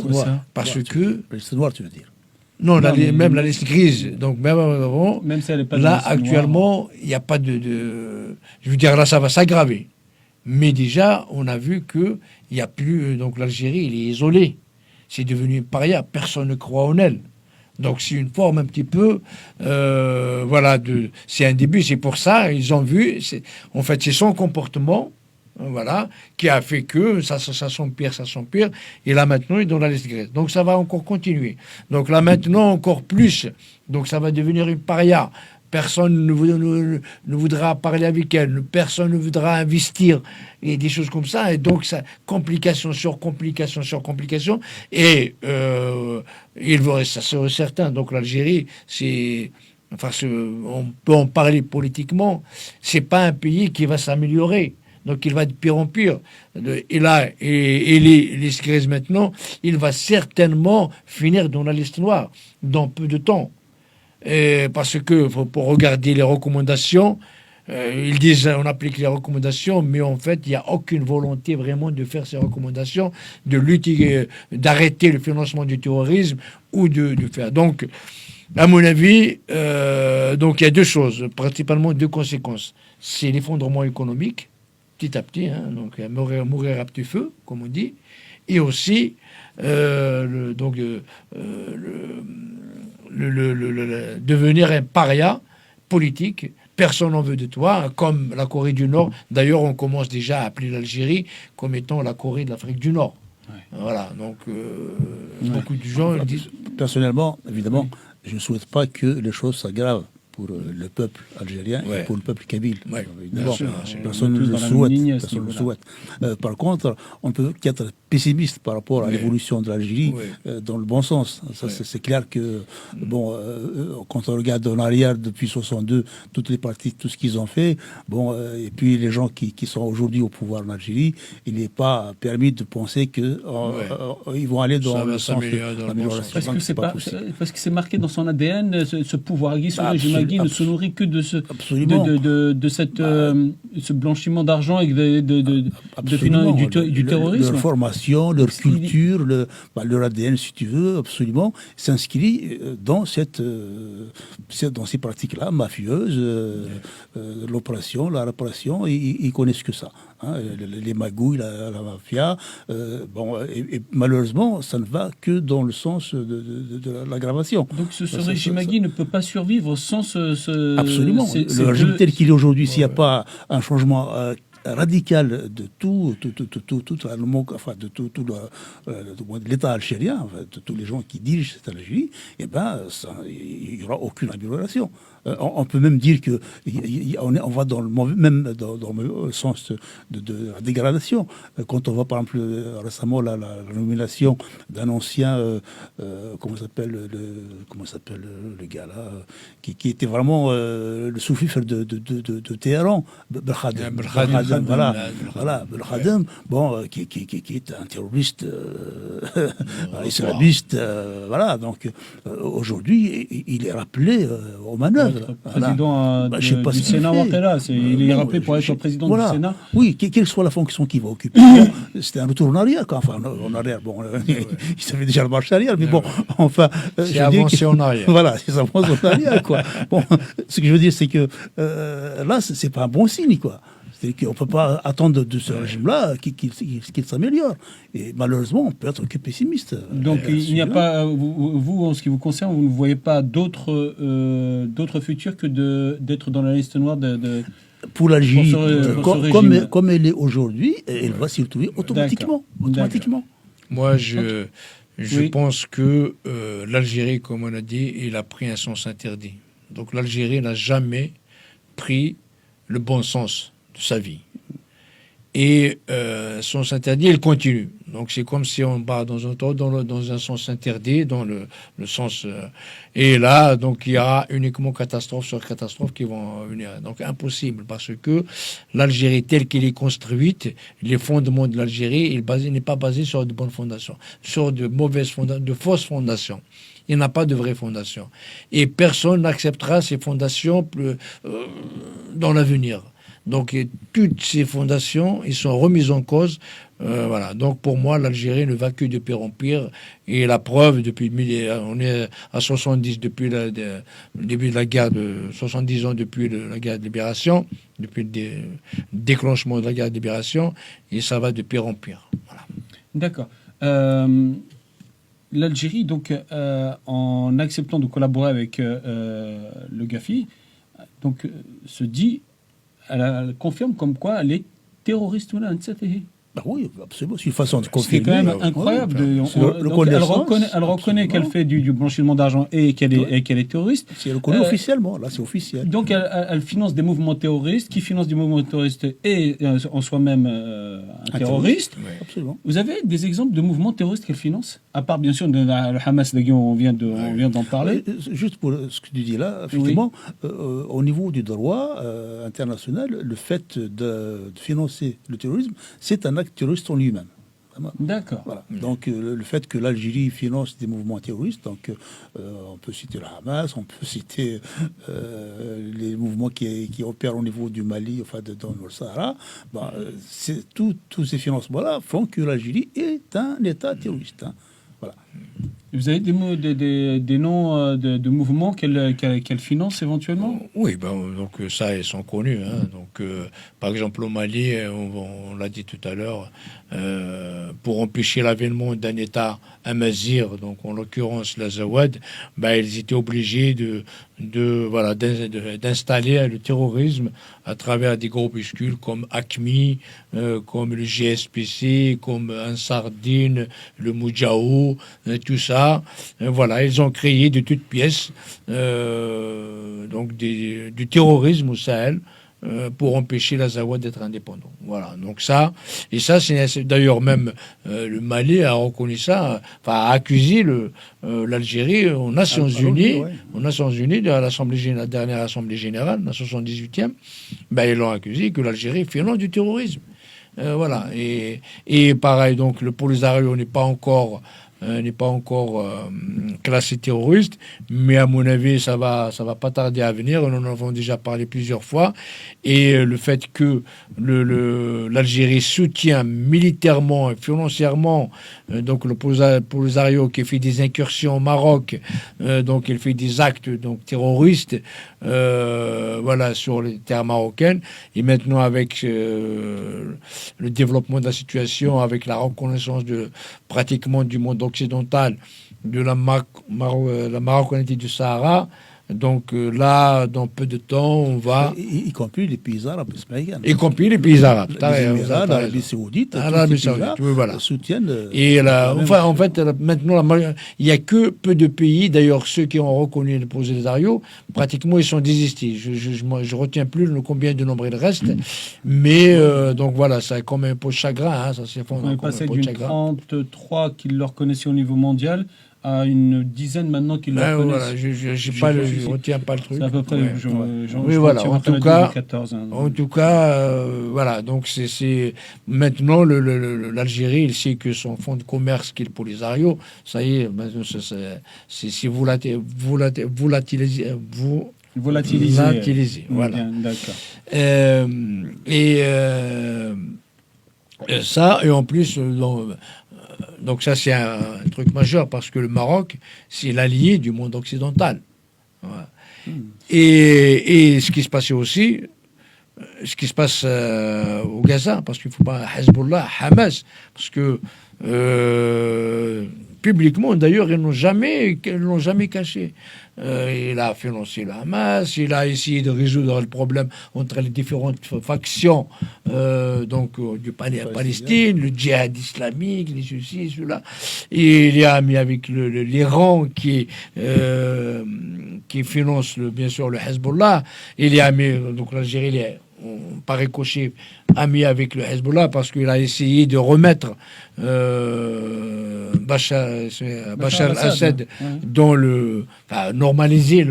La liste noire, tu veux dire? Non, même la liste grise. Donc, même avant, même si elle n'est pas là, actuellement, il n'y a pas de... Je veux dire, là, ça va s'aggraver. Mais déjà, on a vu qu'il n'y a plus... Donc, l'Algérie, il est isolé. C'est devenu paria. Personne ne croit en elle. Donc c'est une forme un petit peu, voilà, c'est un début. C'est pour ça ils ont vu. En fait, c'est son comportement, voilà, qui a fait que ça s'empire. Et là maintenant, il est dans la liste grise. Donc ça va encore continuer. Donc là maintenant encore plus. Donc ça va devenir une paria. Personne ne voudra parler avec elle, personne ne voudra investir, et des choses comme ça. Et donc, ça, complication sur complication sur complication. Et ça serait certain. Donc, l'Algérie, on peut en parler politiquement, c'est pas un pays qui va s'améliorer. Donc il va de pire en pire. Et là, et les crises maintenant, il va certainement finir dans la liste noire dans peu de temps. Et parce que pour regarder les recommandations, ils disent on applique les recommandations, mais en fait, il n'y a aucune volonté vraiment de faire ces recommandations, de lutter, d'arrêter le financement du terrorisme ou de faire. Donc, à mon avis, donc il y a deux choses, principalement deux conséquences. C'est l'effondrement économique, petit à petit, hein, donc mourir à petit feu, comme on dit, et aussi devenir un paria politique. Personne n'en veut de toi, comme la Corée du Nord. D'ailleurs, on commence déjà à appeler l'Algérie comme étant la Corée de l'Afrique du Nord. Ouais. Voilà, donc beaucoup de gens disent... Personnellement, évidemment, je ne souhaite pas que les choses s'aggravent pour le peuple algérien et pour le peuple kabyle. Personne ne le souhaite. Par contre, on peut qu'être pessimiste par rapport à l'évolution de l'Algérie dans le bon sens. Ça, c'est clair que, bon, quand on regarde en arrière depuis 62, toutes les parties, tout ce qu'ils ont fait, bon, et puis les gens qui sont aujourd'hui au pouvoir en Algérie, il n'est pas permis de penser qu'ils vont aller dans le sens de l'amélioration. Parce que c'est marqué dans son ADN, ce pouvoir du régime ne se nourrit que de ce blanchiment d'argent et du terrorisme. Leur formation, leur culture, leur ADN, si tu veux, absolument, s'inscrit dans ces pratiques-là, mafieuses, l'opération, la répression, ils connaissent que ça. Hein, les magouilles, la mafia. Et malheureusement, ça ne va que dans le sens de l'aggravation. Donc ce régime Agui ne peut pas survivre sans Absolument. Le régime tel qu'il est aujourd'hui, s'il n'y a pas un changement radical de tout l'État algérien, de tous les gens qui dirigent cette Algérie, il n'y aura aucune amélioration. On peut même dire que on va dans le sens de la dégradation. Quand on voit par exemple récemment la nomination d'un ancien comment s'appelle le gars là qui était vraiment le sous-fifre de Téhéran, Belkhadem, qui est un terroriste islamiste, donc aujourd'hui il est rappelé aux manœuvres. Président du Sénat Ouattara, il est rappelé pour être président du Sénat. Oui, quelle soit la fonction qu'il va occuper. C'était un retour en arrière, en arrière. Bon, il savait déjà le marche arrière, mais bon, enfin. C'est avancé en arrière. Voilà, c'est avancé en arrière, quoi. Bon, ce que je veux dire, c'est que là, c'est pas un bon signe, quoi. C'est-à-dire qu'on ne peut pas attendre de ce régime-là qu'il s'améliore. Et malheureusement, on peut être que pessimiste. Donc il n'y a pas, vous, en ce qui vous concerne, vous ne voyez pas d'autre futur que d'être dans la liste noire pour l'Algérie, comme elle est aujourd'hui, elle va s'y retrouver automatiquement. Moi, je pense que l'Algérie, comme on a dit, il a pris un sens interdit. Donc l'Algérie n'a jamais pris le bon sens de sa vie. Et sens interdit, il continue. Donc c'est comme si on part dans un sens interdit, dans le sens... et là, donc il y aura uniquement catastrophe sur catastrophe qui vont venir. Donc impossible, parce que l'Algérie telle qu'elle est construite, les fondements de l'Algérie, il n'est pas basé sur de bonnes fondations, sur de mauvaises fondations, de fausses fondations. Il n'y a pas de vraies fondations. Et personne n'acceptera ces fondations dans l'avenir. Donc toutes ces fondations, ils sont remises en cause. Voilà. Donc pour moi, l'Algérie ne va que de pire en pire. Et la preuve, on est à 70 depuis le début de la guerre, 70 ans depuis la guerre de libération, depuis le déclenchement de la guerre de libération, et ça va de pire en pire. Voilà. D'accord. L'Algérie, donc, en acceptant de collaborer avec le Gafi, donc, se dit, elle confirme comme quoi elle est terroriste. Bah oui, absolument. C'est une façon de C'est confirmer. quand même incroyable. C'est le- Donc, reconnaissance, elle reconnaît qu'elle absolument. fait du blanchiment d'argent et qu'elle est terroriste. C'est reconnu officiellement. Là, c'est officiel. Donc, elle finance des mouvements terroristes. Qui finance des mouvements terroristes est en soi-même un terroriste. Absolument. Vous avez des exemples de mouvements terroristes qu'elle finance? À part, bien sûr, le Hamas, on vient d'en parler. Juste pour ce que tu dis là, effectivement, au niveau du droit international, le fait de financer le terrorisme, c'est un acte terroriste en lui-même. Vraiment. D'accord. Voilà. Donc le fait que l'Algérie finance des mouvements terroristes, donc on peut citer le Hamas, on peut citer les mouvements qui opèrent au niveau du Mali, enfin dans le Sahara, bah, tous ces financements-là font que l'Algérie est un État terroriste. Hein. Voilà. Vous avez des noms de mouvements qu'elle finance éventuellement? Oui, donc ça, ils sont connus. Hein. Donc, par exemple, au Mali, on l'a dit tout à l'heure, pour empêcher l'avènement d'un État amazigh, donc en l'occurrence l'Azawad, ils étaient obligés d'installer le terrorisme à travers des groupuscules comme ACMI, comme le GSPC, comme Ansar Din, le Moudjahou, tout ça. Voilà, ils ont créé de toutes pièces donc du terrorisme au Sahel pour empêcher l'Azawad d'être indépendant. Voilà, donc ça, et ça, c'est d'ailleurs même le Mali a reconnu ça, a accusé l'Algérie aux Nations Unies, à la dernière Assemblée Générale, la 78e, ils l'ont accusé que l'Algérie finance du terrorisme. Voilà, et pareil, donc le Polisario n'est pas encore classé terroriste, mais à mon avis, ça va pas tarder à venir. Nous en avons déjà parlé plusieurs fois. Et le fait que l'Algérie soutient militairement et financièrement donc le Polisario qui fait des incursions au Maroc, donc il fait des actes donc terroristes, sur les terres marocaines. Et maintenant avec le développement de la situation, avec la reconnaissance pratiquement du monde occidentale de la marocanité du Sahara. Donc là, dans peu de temps, on va... Y compris les pays arabes, y compris les pays arabes. L'Arabie Saoudite, voilà. soutiennent... Et en fait, maintenant, il n'y a que peu de pays, d'ailleurs ceux qui ont reconnu le Polisario, pratiquement ils sont désistés. Je retiens plus combien de nombre il reste, mais donc voilà, ça a comme un pot de chagrin, ça s'effondre. On est passé d'une 33 qui le reconnaissaient au niveau mondial à une dizaine maintenant qui le reconnaissent. Voilà, je retiens pas le truc. C'est à peu près. En tout cas, voilà. Donc c'est maintenant l'Algérie, il sait que son fonds de commerce qui est le Polisario, ça y est, c'est volatilisé. Voilà. Bien, d'accord. Ça, et en plus, donc ça c'est un truc majeur parce que le Maroc, c'est l'allié du monde occidental. Voilà. Et ce qui se passait aussi, ce qui se passe au Gaza, parce qu'il ne faut pas Hezbollah, Hamas, parce que publiquement, d'ailleurs, ils l'ont jamais caché. Il a financé le Hamas, il a essayé de résoudre le problème entre les différentes factions du Palestine, le djihad islamique, les ceci, cela. Et il a mis avec l'Iran qui finance bien sûr le Hezbollah. Il a mis donc l'Algérie, par ricochet, a mis avec le Hezbollah parce qu'il a essayé de remettre Bachar al-Assad dans normaliser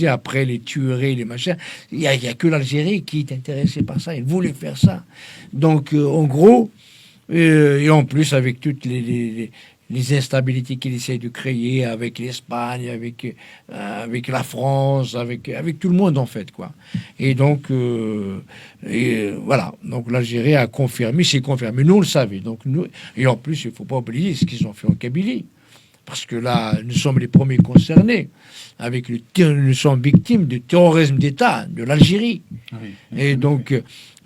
après les tueries, les machins. Il n'y a que l'Algérie qui est intéressée par ça. Il voulait faire ça. Donc, en gros, et en plus, avec toutes les instabilités qu'il essaie de créer avec l'Espagne, avec la France, avec tout le monde, en fait, quoi. Et donc, voilà. Donc, l'Algérie a confirmé, c'est confirmé. Nous, on le savait. Donc, et en plus, il ne faut pas oublier ce qu'ils ont fait en Kabylie. Parce que là, nous sommes les premiers concernés. Nous sommes victimes du terrorisme d'État de l'Algérie. Oui, et donc,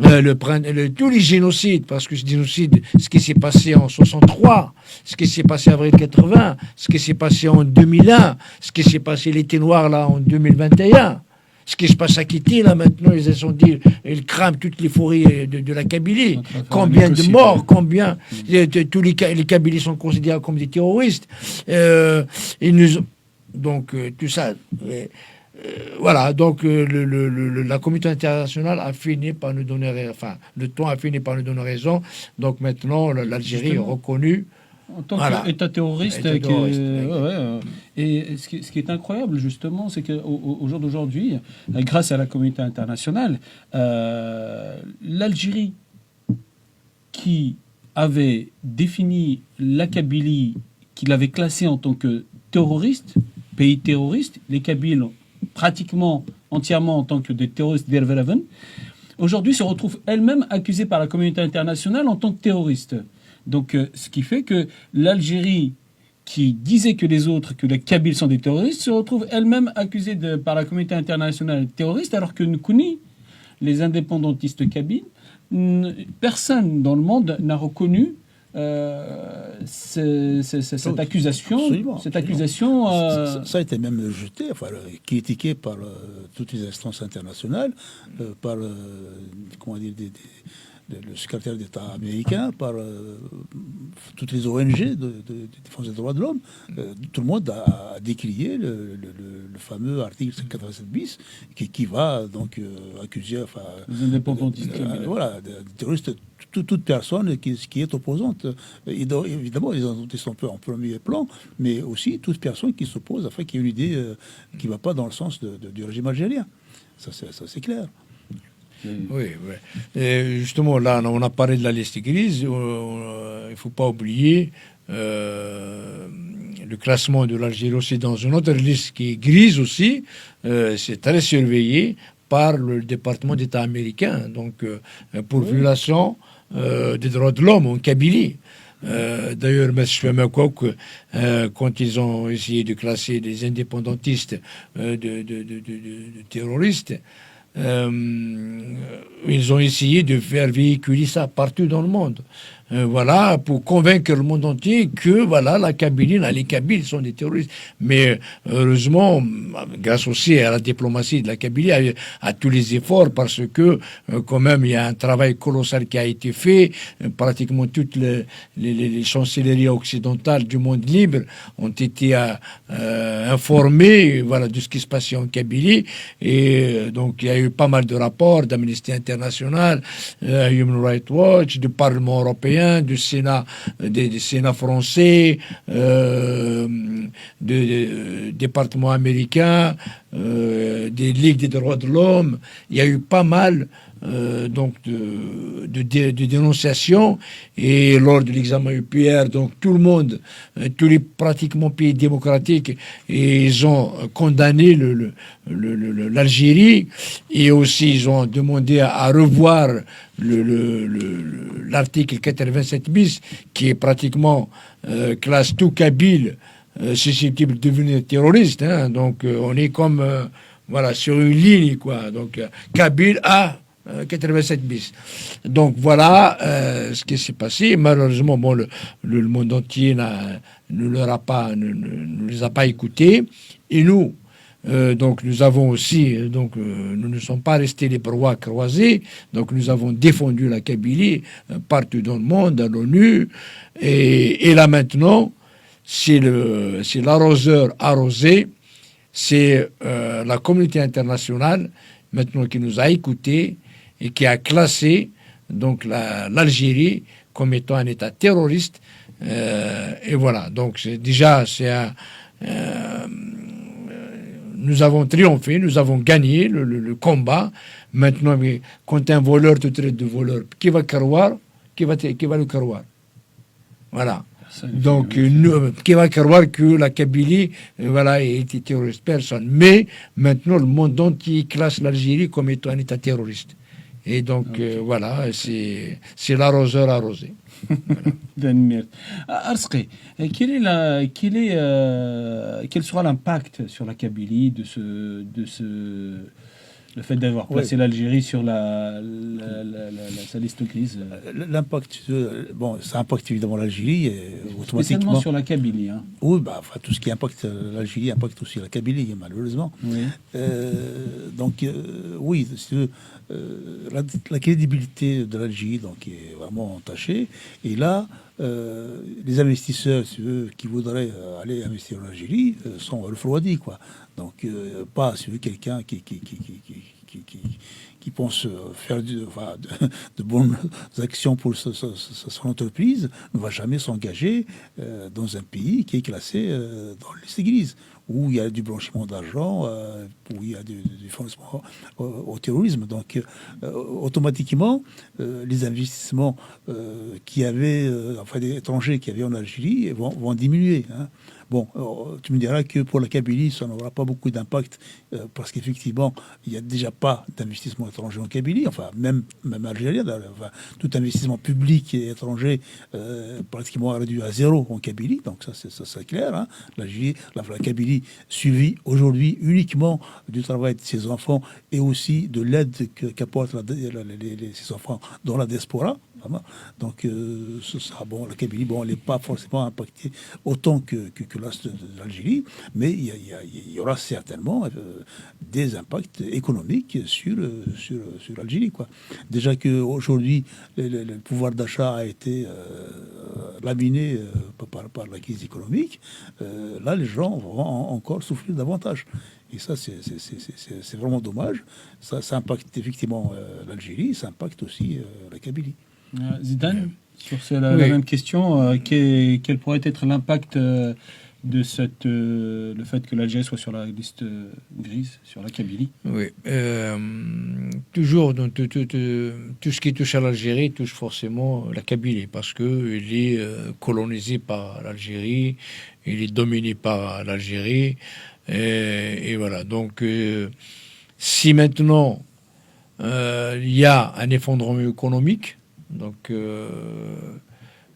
tous les génocides, parce que ce génocide, ce qui s'est passé en 63, ce qui s'est passé en avril 80, ce qui s'est passé en 2001, ce qui s'est passé l'été noir là en 2021, Ce qui se passe à Kitty, là, maintenant, ils ont dit, ils crament toutes les forêts de la Kabylie. Combien de morts, combien, tous les Kabylies sont considérés comme des terroristes. Donc, tout ça. Voilà, donc la communauté internationale a fini par nous donner, enfin, le temps a fini par nous donner raison. Donc maintenant, l'Algérie est reconnue en tant qu'État terroriste. Et ce qui est incroyable, justement, c'est qu'au jour d'aujourd'hui, grâce à la communauté internationale, l'Algérie, qui avait défini la Kabylie, qui l'avait classée en tant que terroriste, pays terroriste, les Kabyles pratiquement entièrement en tant que des terroristes d'Erveraven, aujourd'hui se retrouve elle-même accusée par la communauté internationale en tant que terroriste. Donc, ce qui fait que l'Algérie, qui disait que les autres, que les Kabyles sont des terroristes, se retrouve elle-même accusée par la communauté internationale de terroriste, alors que Nkuni, les indépendantistes kabyles, personne dans le monde n'a reconnu cette accusation. Absolument, cette absolument. accusation. Ça a été même jeté, enfin, critiqué par toutes les instances internationales, par comment dire, le secrétaire d'État américain, par toutes les ONG de défense des droits de l'homme. Tout le monde a décrié le fameux article 87 bis qui va donc accuser les indépendantistes voilà, des terroristes, toute personne qui est opposante. Évidemment, ils sont un peu en premier plan, mais aussi toute personne qui s'oppose, afin qu'il y ait une idée qui ne va pas dans le sens du régime algérien. Ça c'est clair. Oui, oui. Et justement, là, on a parlé de la liste grise. Il ne faut pas oublier le classement de l'Algérie aussi dans une autre liste qui est grise aussi. C'est très surveillé par le département d'État américain, donc pour violation des droits de l'homme en Kabylie. D'ailleurs, M. Koch, quand ils ont essayé de classer des indépendantistes de terroristes, ils ont essayé de faire véhiculer ça partout dans le monde. Voilà, pour convaincre le monde entier que voilà, la Kabylie, les Kabyles sont des terroristes. Mais heureusement, grâce aussi à la diplomatie de la Kabylie, à tous les efforts, parce que quand même, il y a un travail colossal qui a été fait. Pratiquement toutes les chancelleries occidentales du monde libre ont été informées, voilà, de ce qui se passait en Kabylie. Et donc, il y a eu pas mal de rapports d'Amnesty International, Human Rights Watch, du Parlement européen, du Sénat, des Sénats français, des départements américains, des ligues des droits de l'homme. Il y a eu pas mal donc de dénonciations, et lors de l'examen UPR, donc tout le monde, tous les pratiquement pays démocratiques, et ils ont condamné l'Algérie, et aussi ils ont demandé à revoir l'article 87 bis qui est pratiquement classe tout Kabyle susceptible de devenir terroriste, hein. Donc on est comme voilà, sur une ligne, quoi. Donc Kabyle a 87 bis. Donc voilà ce qui s'est passé. Malheureusement, bon, le monde entier ne les a pas écoutés. Et nous, donc nous avons aussi, nous ne sommes pas restés les bras croisés. Donc nous avons défendu la Kabylie partout dans le monde, à l'ONU. Et là maintenant, c'est l'arroseur arrosé. C'est la communauté internationale maintenant qui nous a écoutés et qui a classé donc l'Algérie comme étant un État terroriste. Et voilà, donc nous avons triomphé, nous avons gagné le combat. Maintenant, quand un voleur te traite de voleur, qui va croire, qui va le croire? Voilà. Donc, qui va croire que la Kabylie, voilà, était terroriste? Personne. Mais maintenant, le monde entier classe l'Algérie comme étant un État terroriste. Et donc, voilà, c'est l'arroseur arrosé. Voilà. Arsqi, quel sera l'impact sur la Kabylie de Le fait d'avoir placé l'Algérie sur sa liste grise. L'impact, bon, ça impacte évidemment l'Algérie, automatiquement. Spécialement sur la Kabylie. Hein. Oui, tout ce qui impacte l'Algérie impacte aussi la Kabylie, malheureusement. Oui. Oui, la crédibilité de l'Algérie est vraiment entachée. Et là, les investisseurs qui voudraient aller investir en Algérie sont refroidis, quoi. Donc, pas quelqu'un qui pense faire de bonnes actions pour son entreprise ne va jamais s'engager dans un pays qui est classé dans la liste grise, où il y a du blanchiment d'argent, où il y a du financement au terrorisme. Donc, automatiquement, les investissements des étrangers qui avaient en Algérie vont diminuer. Hein. Bon, tu me diras que pour la Kabylie, ça n'aura pas beaucoup d'impact parce qu'effectivement, il n'y a déjà pas d'investissement étranger en Kabylie, même algérien. Tout investissement public et étranger pratiquement réduit à zéro en Kabylie, donc ça c'est clair. Hein. La Kabylie suivie aujourd'hui uniquement du travail de ses enfants et aussi de l'aide qu'apportent ses enfants dans la diaspora. Donc, la Kabylie, elle n'est pas forcément impactée autant que l'Est de l'Algérie, mais il y aura certainement des impacts économiques sur l'Algérie, quoi. Déjà qu'aujourd'hui, le pouvoir d'achat a été laminé par la crise économique, là, les gens vont encore souffrir davantage. Et ça, c'est vraiment dommage. Ça impacte effectivement l'Algérie, ça impacte aussi la Kabylie. Zidane, sur la même question, quel pourrait être l'impact de le fait que l'Algérie soit sur la liste grise, sur la Kabylie? Oui, toujours, donc, tout ce qui touche à l'Algérie touche forcément la Kabylie, parce qu'il est colonisé par l'Algérie, il est dominé par l'Algérie, et voilà. Donc, si maintenant il y a un effondrement économique, donc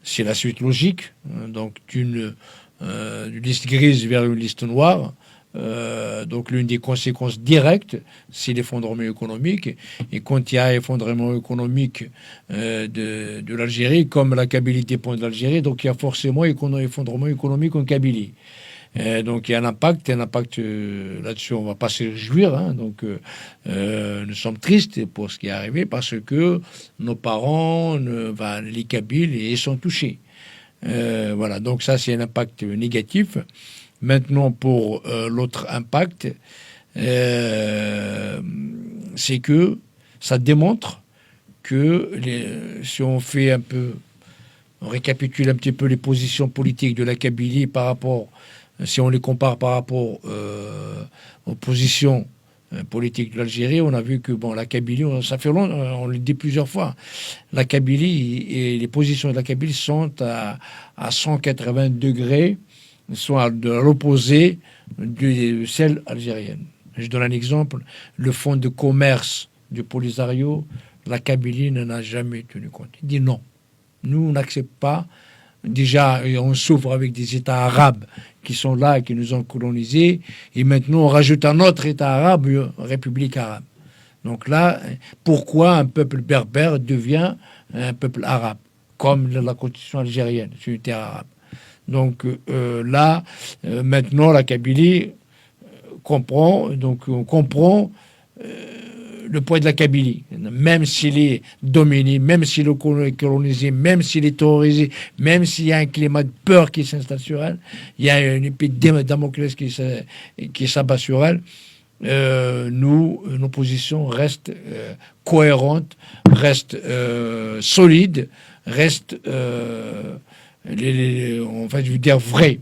c'est la suite logique, donc d'une liste grise vers une liste noire. Donc l'une des conséquences directes, c'est l'effondrement économique. Et quand il y a effondrement économique de l'Algérie, comme la Kabylie dépend de l'Algérie, donc il y a forcément effondrement économique en Kabylie. Donc il y a un impact là-dessus, on ne va pas se réjouir. Hein, donc nous sommes tristes pour ce qui est arrivé parce que nos parents, les Kabyles, ils sont touchés. Voilà, donc ça c'est un impact négatif. Maintenant pour l'autre impact, c'est que ça démontre que si on récapitule un petit peu les positions politiques de la Kabylie par rapport, si on les compare par rapport aux positions politiques de l'Algérie, on a vu que la Kabylie, ça fait longtemps, on le dit plusieurs fois, la Kabylie et les positions de la Kabylie sont à 180 degrés, soit de l'opposé de celle algérienne. Je donne un exemple, le fonds de commerce du Polisario, la Kabylie n'en a jamais tenu compte. Il dit non, nous on n'accepte pas. Déjà, on souffre avec des États arabes qui sont là, qui nous ont colonisés, et maintenant on rajoute un autre État arabe, une République arabe. Donc là, pourquoi un peuple berbère devient un peuple arabe, comme la constitution algérienne, c'est une terre arabe. Donc là, maintenant, la Kabylie comprend, donc on comprend le poids de la Kabylie, même s'il est dominé, même s'il est colonisé, même s'il est terrorisé, même s'il y a un climat de peur qui s'installe sur elle, il y a une épée de Damoclès qui s'abat sur elle, nos positions restent cohérentes, restent solides, restent, je veux dire, vraies.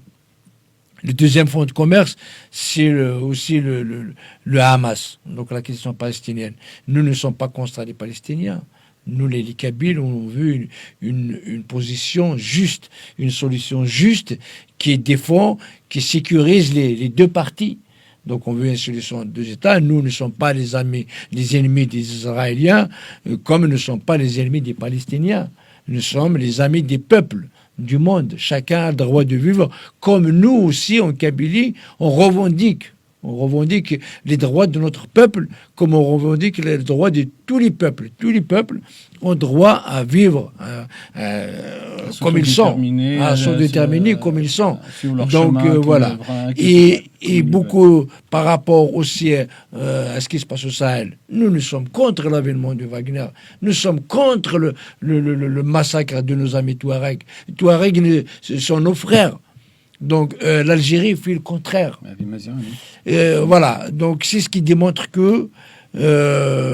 Le deuxième fonds de commerce, c'est aussi le Hamas, donc la question palestinienne. Nous ne sommes pas contre les Palestiniens. Nous, les Kabyles, on veut une position juste, une solution juste qui défend, qui sécurise les deux parties. Donc on veut une solution de deux États. Nous ne sommes pas les ennemis des Israéliens, comme nous ne sommes pas les ennemis des Palestiniens. Nous sommes les amis des peuples du monde. Chacun a le droit de vivre comme nous aussi en Kabylie, on revendique On revendique les droits de notre peuple comme on revendique les droits de tous les peuples. Tous les peuples ont droit à vivre comme ils sont, à se déterminer comme ils sont. Donc voilà. Et beaucoup par rapport aussi à ce qui se passe au Sahel. Nous sommes contre l'avènement de Wagner. Nous sommes contre le massacre de nos amis Touaregs. Les Touaregs sont nos frères. Donc l'Algérie fait le contraire. Voilà, donc c'est ce qui démontre que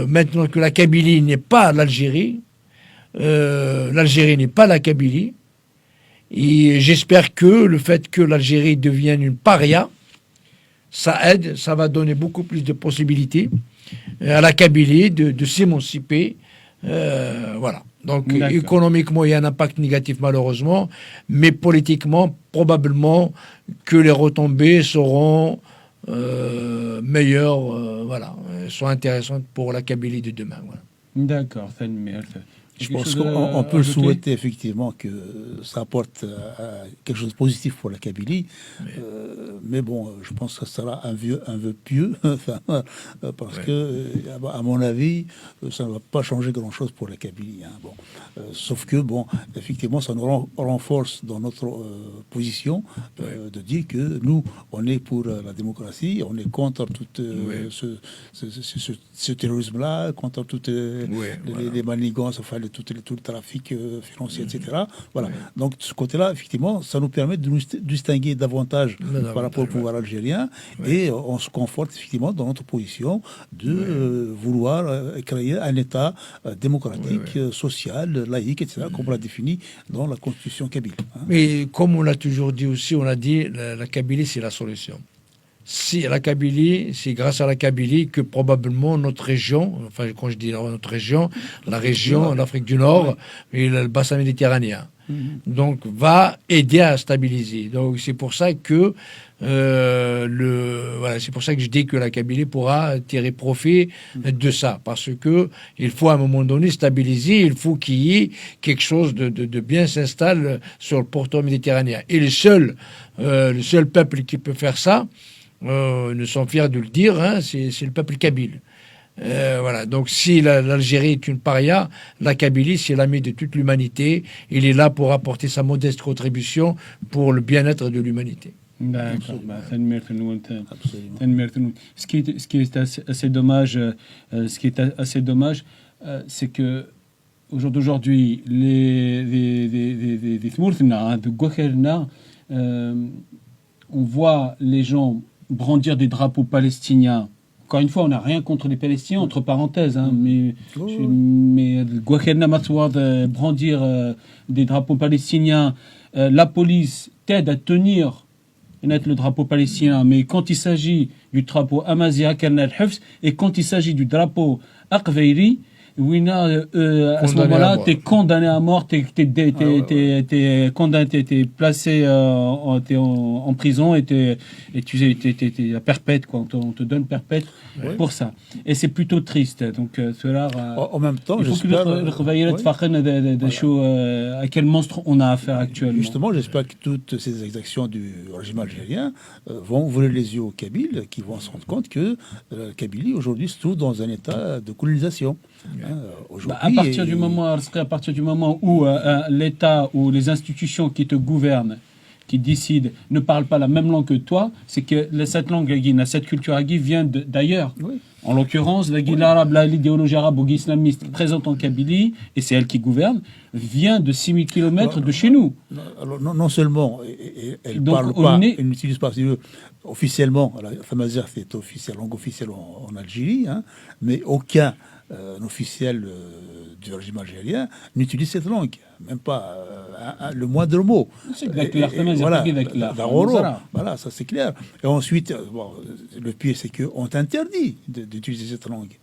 maintenant que la Kabylie n'est pas l'Algérie, l'Algérie n'est pas la Kabylie, et j'espère que le fait que l'Algérie devienne une paria, ça aide, ça va donner beaucoup plus de possibilités à la Kabylie de s'émanciper. Voilà. Donc économiquement, il y a un impact négatif malheureusement, mais politiquement, probablement que les retombées seront meilleures, voilà, sont intéressantes pour la Kabylie de demain. Voilà. D'accord, je pense qu'on peut souhaiter effectivement que ça apporte quelque chose de positif pour la Kabylie, mais bon, je pense que ça sera un vœu pieux, parce que, à mon avis, ça ne va pas changer grand-chose pour la Kabylie. Hein. Bon, sauf que, bon, effectivement, ça nous renforce dans notre position de dire que nous, on est pour la démocratie, on est contre tout ce terrorisme-là, contre toutes les manigances, enfin, tout le trafic financier, etc. Voilà. Donc, de ce côté-là, effectivement, ça nous permet de nous distinguer davantage par rapport au pouvoir algérien et on se conforte effectivement dans notre position de vouloir créer un État démocratique, social, laïque, etc., comme on l'a défini dans la Constitution kabyle. Hein. Mais comme on l'a toujours dit aussi, on a dit la Kabylie, c'est la solution. Si la Kabylie, c'est grâce à la Kabylie que probablement notre région, enfin quand je dis notre région, la région l'Afrique du Nord et le bassin méditerranéen, donc va aider à stabiliser. Donc c'est pour ça que c'est pour ça que je dis que la Kabylie pourra tirer profit de ça, parce que il faut à un moment donné stabiliser, il faut qu'il y ait quelque chose de bien s'installe sur le pourtour méditerranéen. Et le seul peuple qui peut faire ça, nous sommes fiers de le dire, hein, c'est le peuple kabyle. Voilà. Donc si l'Algérie est une paria, la Kabylie, c'est l'ami de toute l'humanité. Il est là pour apporter sa modeste contribution pour le bien-être de l'humanité. D'accord. Ce qui est assez dommage, c'est que aujourd'hui, les Tmourtna, de Gouakherna, on voit les gens brandir des drapeaux palestiniens. Encore une fois, on n'a rien contre les Palestiniens, entre parenthèses, hein, mais Gouakherna Matouad, brandir des drapeaux palestiniens, la police t'aide à tenir le drapeau palestinien, mais quand il s'agit du drapeau Amazigh Karnal Hafs et quand il s'agit du drapeau Aqveiri, Wina, à ce moment-là, t'es condamné à mort, t'es placé en prison et t'es à perpète, quoi. On te donne perpète pour ça. Et c'est plutôt triste. Donc, cela. En même temps, il faut que à quel monstre on a affaire actuellement. Justement, j'espère que toutes ces exactions du régime algérien vont ouvrir les yeux aux Kabyles, qui vont se rendre compte que la Kabylie aujourd'hui se trouve dans un état de colonisation. À partir du moment où l'État ou les institutions qui te gouvernent, qui décident, ne parlent pas la même langue que toi, c'est que cette langue, cette culture vient d'ailleurs. Oui. En l'occurrence, l'idéologie arabe ou islamiste présente en Kabylie, et c'est elle qui gouverne, vient de 6000 km de chez nous. Alors, non seulement, elle ne parle pas, elle n'utilise pas officiellement, la Tamazight est langue officielle en Algérie, hein, mais aucun officiel du régime algérien n'utilise cette langue, même pas le moindre mot. Voilà, ça c'est clair. Et ensuite, le pire, c'est qu'on t'interdit d'utiliser cette langue.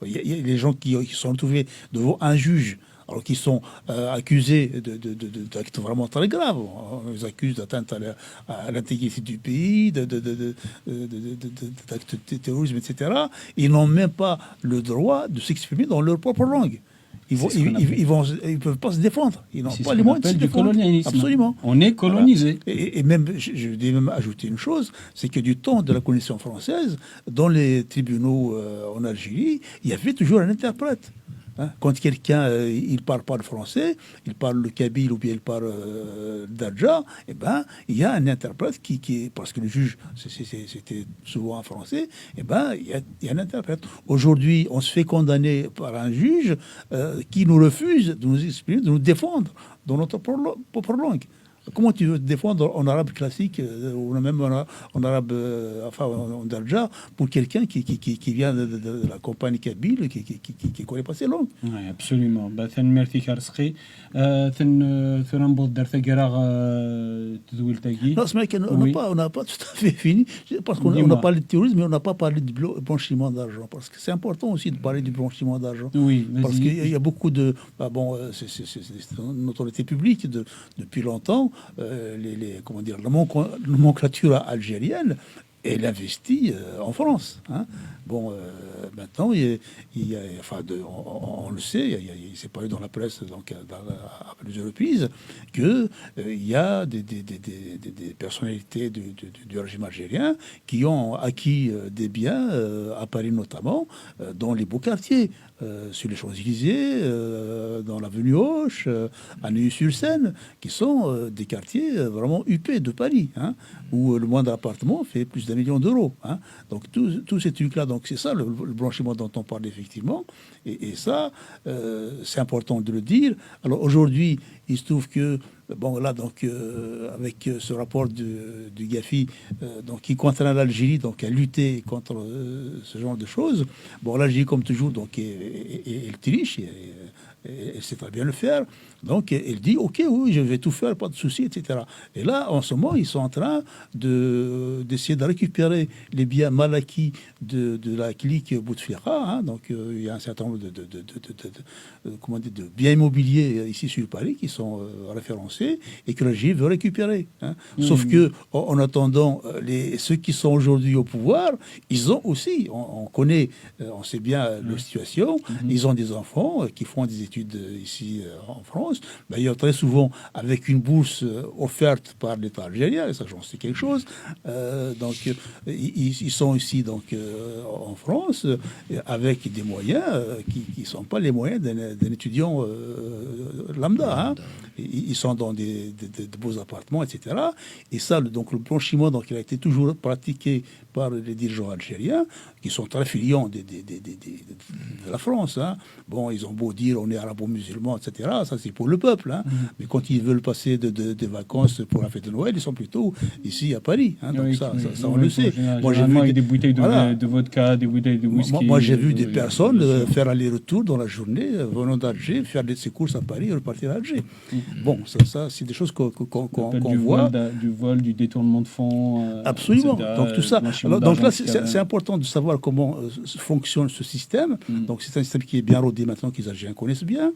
Il y a les gens qui sont retrouvés devant un juge, alors qu'ils sont accusés d'actes vraiment très graves. On les accuse d'atteinte à l'intégrité du pays, d'actes de terrorisme, etc. Ils n'ont même pas le droit de s'exprimer dans leur propre langue. Ils ne peuvent pas se défendre. Ils n'ont pas les moyens de se du défendre. colonialisme. Absolument. On est colonisé. Voilà. Et même, je vais même ajouter une chose, c'est que du temps de la colonisation française, dans les tribunaux en Algérie, il y avait toujours un interprète. Hein, quand quelqu'un il parle pas le français, il parle le kabyle ou bien il parle d'Adja, eh ben il y a un interprète qui est, parce que le juge c'était souvent un français, eh ben il y a un interprète. Aujourd'hui, on se fait condamner par un juge qui nous refuse de nous exprimer, de nous défendre dans notre propre langue. Comment tu veux te défendre en arabe classique ou même en arabe, enfin en darja, pour quelqu'un qui vient de la campagne kabyle, qui connaît pas ces langues? Oui, absolument. Merci Karsri. Non, c'est vrai qu'on n'a pas tout à fait fini, parce qu'on a parlé de terrorisme, mais on n'a pas parlé du blanchiment d'argent, parce que c'est important aussi de parler du blanchiment d'argent. Oui, parce qu'il y a beaucoup de... c'est une autorité publique depuis longtemps. Comment dire, la nomenclature algérienne, elle investit en France. Hein. Bon, maintenant, on le sait, il s'est parlé dans la presse donc, à plusieurs reprises, qu'il y a des personnalités du régime algérien qui ont acquis des biens, à Paris notamment, dans les beaux quartiers. Sur les Champs-Élysées, dans l'avenue Hoche, à Neuilly-sur-Seine, qui sont des quartiers vraiment huppés de Paris, hein, où le moindre appartement fait plus d'1 million d'euros. Hein. Donc tous ces trucs-là, donc c'est ça le blanchiment dont on parle effectivement, et ça, c'est important de le dire. Alors aujourd'hui, il se trouve que bon, là, donc, avec ce rapport du GAFI, donc, qui contraint l'Algérie donc, à lutter contre ce genre de choses. Bon, l'Algérie, comme toujours, donc, elle triche, elle sait très bien le faire. Donc, elle dit, OK, oui, je vais tout faire, pas de souci, etc. Et là, en ce moment, ils sont en train d'essayer de récupérer les biens mal acquis de la clique Bouteflika. Hein. Donc, il y a un certain nombre de biens immobiliers ici sur Paris qui sont référencés et que l'Algérie veut récupérer. Hein. Sauf que, en attendant, ceux qui sont aujourd'hui au pouvoir, ils ont aussi, on connaît, on sait bien leur situation, ils ont des enfants qui font des études ici en France. D'ailleurs, très souvent, avec une bourse offerte par l'État algérien, et ça, j'en sais quelque chose. Donc, ils sont ici donc, en France avec des moyens qui ne sont pas les moyens d'un étudiant lambda. Hein. Ils sont dans de beaux appartements, etc. Et ça, donc, le blanchiment, donc, il a été toujours pratiqué par les dirigeants algériens, qui sont très friands de la France. Hein. Bon, ils ont beau dire on est arabo-musulmans, etc. Ça, c'est pour le peuple. Hein. Mais quand ils veulent passer des vacances pour la fête de Noël, ils sont plutôt ici à Paris. Hein. Donc ça, on le sait. Moi, j'ai vu des bouteilles de vodka, des bouteilles de whisky. Moi, j'ai vu des personnes faire aller-retour dans la journée, venant d'Alger, faire ses courses à Paris et repartir à Alger. Bon, ça c'est des choses qu'on voit. Du vol, du détournement de fonds. Absolument. Donc tout ça. Alors, donc là, c'est important de savoir comment fonctionne ce système. Donc c'est un système qui est bien rodé maintenant, que les Algériens connaissent bien.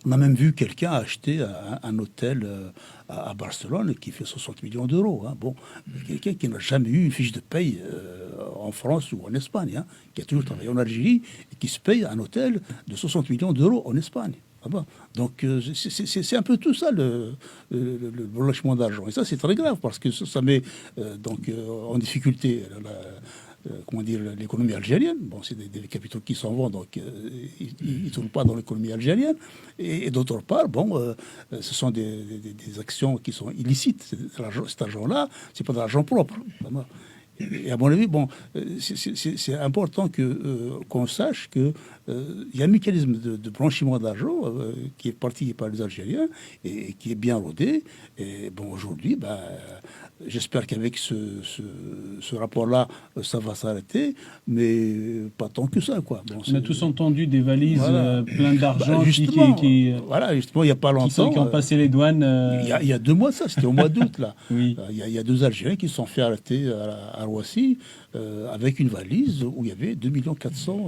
On a même vu quelqu'un acheter un hôtel à Barcelone qui fait 60 millions d'euros. Hein. Bon, quelqu'un qui n'a jamais eu une fiche de paye en France ou en Espagne, hein, qui a toujours travaillé en Algérie et qui se paye un hôtel de 60 millions d'euros en Espagne. Ah bon. Donc c'est un peu tout ça le blanchiment d'argent. Et ça, c'est très grave parce que ça met en difficulté comment dire, l'économie algérienne. Bon, c'est des capitaux qui s'en vont, donc ils ne tournent pas dans l'économie algérienne. Et d'autre part, bon, ce sont des actions qui sont illicites. Cet argent-là, c'est pas de l'argent propre. Vraiment. Et à mon avis, bon, c'est important qu'on sache qu'il y a un mécanisme de blanchiment d'argent qui est parti par les Algériens et qui est bien rodé. Et bon, aujourd'hui, j'espère qu'avec ce rapport-là, ça va s'arrêter, mais pas tant que ça, quoi. Bon, on a tous entendu des valises pleines d'argent justement, qui il n'y a pas longtemps. Qui ont passé les douanes. Il y a 2 mois, ça, c'était au mois d'août, là. Oui. Il y a 2 Algériens qui se sont fait arrêter à Roissy avec une valise où il y avait 2 400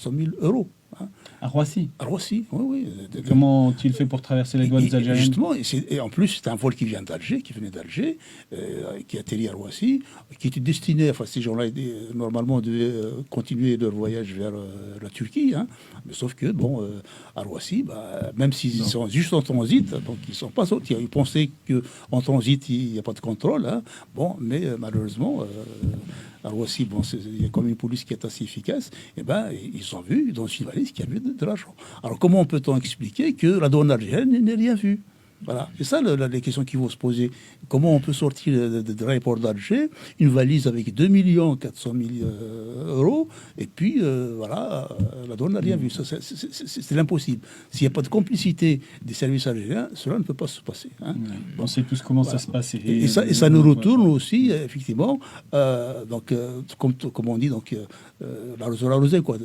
000 euros. Hein. À Roissy. À Roissy, oui. Comment ont-ils fait pour traverser les douanes algériennes? Justement, et en plus, c'est un vol qui venait d'Alger, qui atterrit à Roissy, qui était destiné, enfin, ces gens-là, normalement, devaient continuer leur voyage vers la Turquie. Hein. Mais sauf que, bon, à Roissy, même s'ils sont juste en transit, donc ils ne sont pas sortis. Ils pensaient qu'en transit, il n'y a pas de contrôle. Hein. Bon, mais malheureusement, à Roissy, bon, il y a quand même une police qui est assez efficace. Et ils ont vu dans une valise qu'il y avait de l'argent. Alors, comment peut-on expliquer que la douane algérienne n'ait rien vu? Voilà, c'est ça les questions qu'il faut se poser. Comment on peut sortir de l'aéroport d'Alger une valise avec 2 400 000 euros et puis la douane n'a rien vu. Ça, c'est l'impossible. S'il n'y a pas de complicité des services algériens, cela ne peut pas se passer. Hein. On sait tous comment ça se passe. Et ça nous retourne aussi, effectivement, comme on dit, l'arrosé, quoi.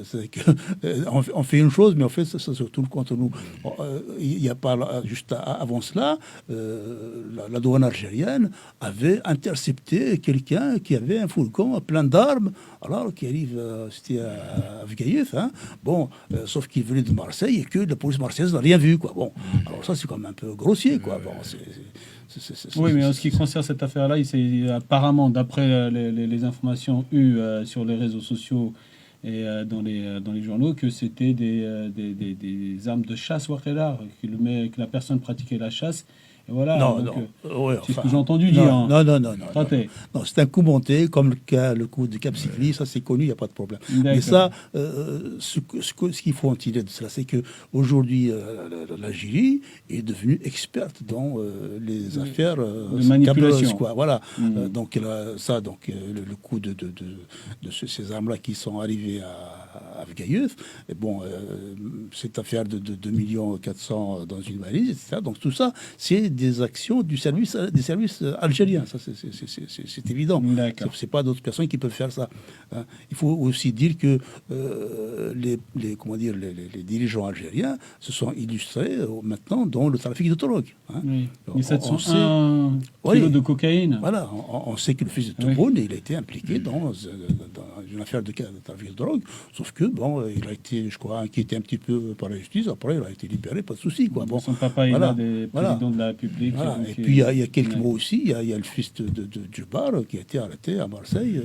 On fait une chose, mais en fait, ça se retourne contre nous. Il n'y a pas, juste avant cela, la douane algérienne avait intercepté quelqu'un qui avait un fourgon plein d'armes, alors qui arrive, c'était à Afgaïef, hein. Bon, sauf qu'il venait de Marseille et que la police marseillaise n'a rien vu, quoi. Bon, alors ça c'est quand même un peu grossier, quoi. Bon, oui, mais en ce qui concerne cette affaire-là, apparemment, d'après les informations eues sur les réseaux sociaux et dans les journaux, que c'était des armes de chasse, que la personne pratiquait la chasse. Et voilà, c'est ce que j'ai entendu dire. Non, c'est un coup monté, comme le coup de Cap Sikli, ça c'est connu, il n'y a pas de problème. Mais ça, ce qu'il faut en tirer de cela, c'est qu'aujourd'hui, l'Algérie est devenue experte dans les affaires de manipulation. Quoi. Voilà. Donc, le coup de ces armes-là qui sont arrivées à Afgaïef, et bon, cette affaire de 2 400 000 dans une valise, etc. Donc tout ça, c'est des actions des services algériens. Ça, c'est évident. C'est pas d'autres personnes qui peuvent faire ça. Hein. Il faut aussi dire que les dirigeants algériens se sont illustrés maintenant dans le trafic de drogue. Hein. Oui. Et 701 kilos de cocaïne. Voilà, on sait que le fils de Tebboune, il a été impliqué dans une affaire de trafic de drogue, sauf que, bon, il a été, je crois, inquiété un petit peu par la justice, après il a été libéré, pas de souci, quoi. Bon, son papa, il a des présidents de la République. Voilà. Et puis, il y a quelques mois aussi, il y a le fils de Djubar qui a été arrêté à Marseille,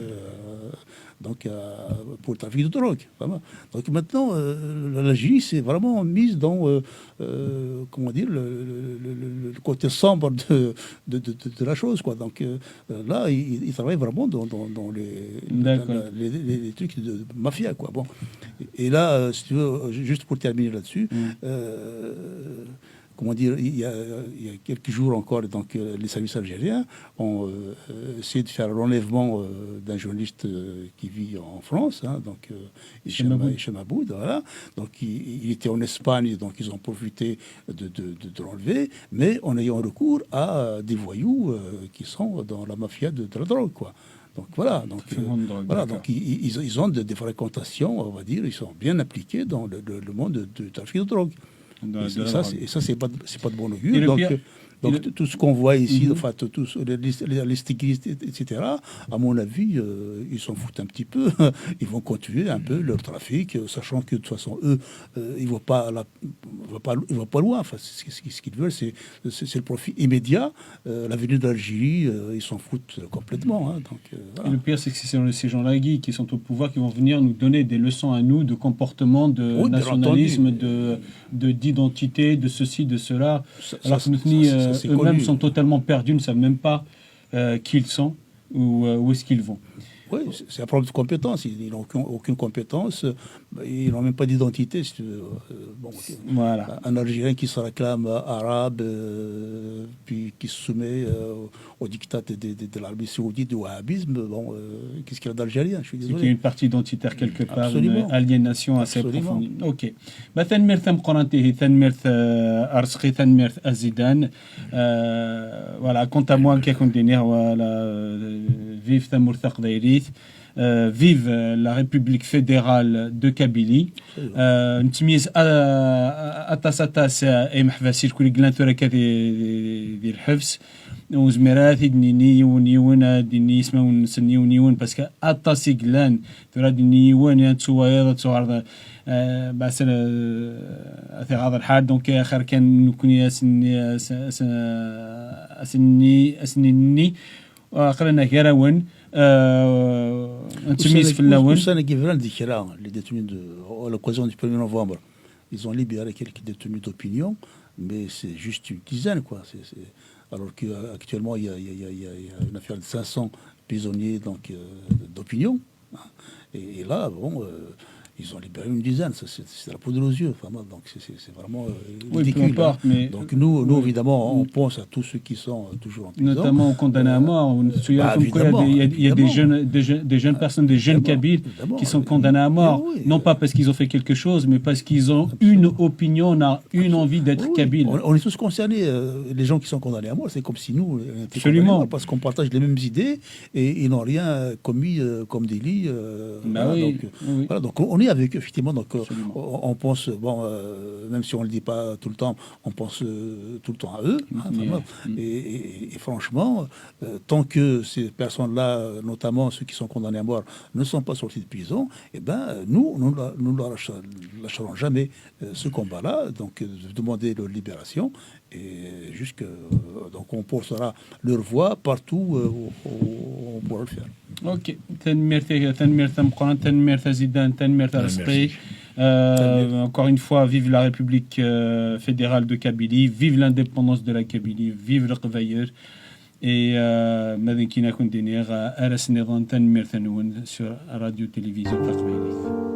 pour le trafic de drogue. Vraiment. Donc maintenant, l'Algérie s'est vraiment mise dans, comment dire, le côté sombre de la chose, quoi. Donc là, il travaille vraiment dans les trucs de mafia, quoi. Bon. Et là, si tu veux, juste pour terminer là-dessus, comment dire, il y a quelques jours encore, donc, les services algériens ont essayé de faire l'enlèvement d'un journaliste qui vit en France, hein, donc Hicham Aboud, voilà. Donc il était en Espagne, donc ils ont profité de l'enlever, mais en ayant recours à des voyous qui sont dans la mafia de la drogue, quoi. Donc voilà, donc ils ont des fréquentations, on va dire, ils sont bien impliqués dans le monde du trafic de drogue. Et ça, c'est pas de bon augure. Donc tout ce qu'on voit ici, enfin, tous les stiglistes, etc., à mon avis, ils s'en foutent un petit peu. Ils vont continuer un peu leur trafic, sachant que de toute façon, eux, ils ne vont pas loin. Enfin, ce qu'ils veulent, c'est le profit immédiat. L'avenir de l'Algérie, ils s'en foutent complètement. Hein, donc, voilà. Et le pire, c'est que c'est ces gens-là qui sont au pouvoir qui vont venir nous donner des leçons à nous de comportement, de nationalisme, d'identité, de ceci, de cela. Alors que eux-mêmes sont totalement perdus, ne savent même pas qui ils sont ou où est-ce qu'ils vont. Oui, c'est un problème de compétence. Ils n'ont aucune compétence. Ils n'ont même pas d'identité. Voilà. Un Algérien qui se réclame arabe, puis qui se soumet au diktat de l'Arabie saoudite, du wahhabisme, qu'est-ce qu'il y a d'Algérien? Je suis désolé. C'est qu'il y a une partie identitaire quelque part, Absolument. Une aliénation assez profonde. Ok. Thanmirth Mqorantihi, Thanmirth Arsqi, Thanmirth Azidan. Voilà, quant à moi, vive Tamour Thaqdairit. Vive la République fédérale de Kabylie. نتميز أتاس أي محفاسير كل قلان ثورة كذي الحبس وزميرات دني يون دني اسمه نسني يون باسكو اطاسي كلان ترى دني يون يعني تسوى تصور بس في هذا الحال دونك اخر كان نكون اسني اخرنا كراون نتميز في اللون. Les détenus à l'occasion du 1er novembre, ils ont libéré quelques détenus d'opinion, mais c'est juste une dizaine, quoi. Alors qu'actuellement, il y a une affaire de 500 prisonniers donc, d'opinion. Hein. Et là, bon, ils ont libéré une dizaine. C'est la poudre aux yeux. Vraiment, donc c'est vraiment ridicule. Oui, peu importe, mais donc nous évidemment, on pense à tous ceux qui sont toujours en prison. Notamment aux condamnés à mort. Il y a des jeunes personnes, des jeunes Kabyles qui sont condamnés à mort. Oui. Non pas parce qu'ils ont fait quelque chose, mais parce qu'ils ont une opinion, une envie d'être Kabyle. On est tous concernés. Les gens qui sont condamnés à mort, c'est comme si nous étions condamnés à mort, parce qu'on partage les mêmes idées et ils n'ont rien commis comme délit. Voilà, donc on est avec eux, effectivement. Donc on pense, bon, même si on ne le dit pas tout le temps, on pense tout le temps à eux. Et franchement, tant que ces personnes-là, notamment ceux qui sont condamnés à mort, ne sont pas sortis de prison, eh ben, nous ne lâcherons jamais ce combat-là, donc de demander leur libération. Et donc on portera leur voix partout où on pourra le faire. Ok. Encore une fois, vive la République fédérale de Kabylie, vive l'indépendance de la Kabylie, vive le Qvaïr. Et ماذا كي نكون دينير أرس نظام تنمير ثنون sur radio télévision تقبيلي.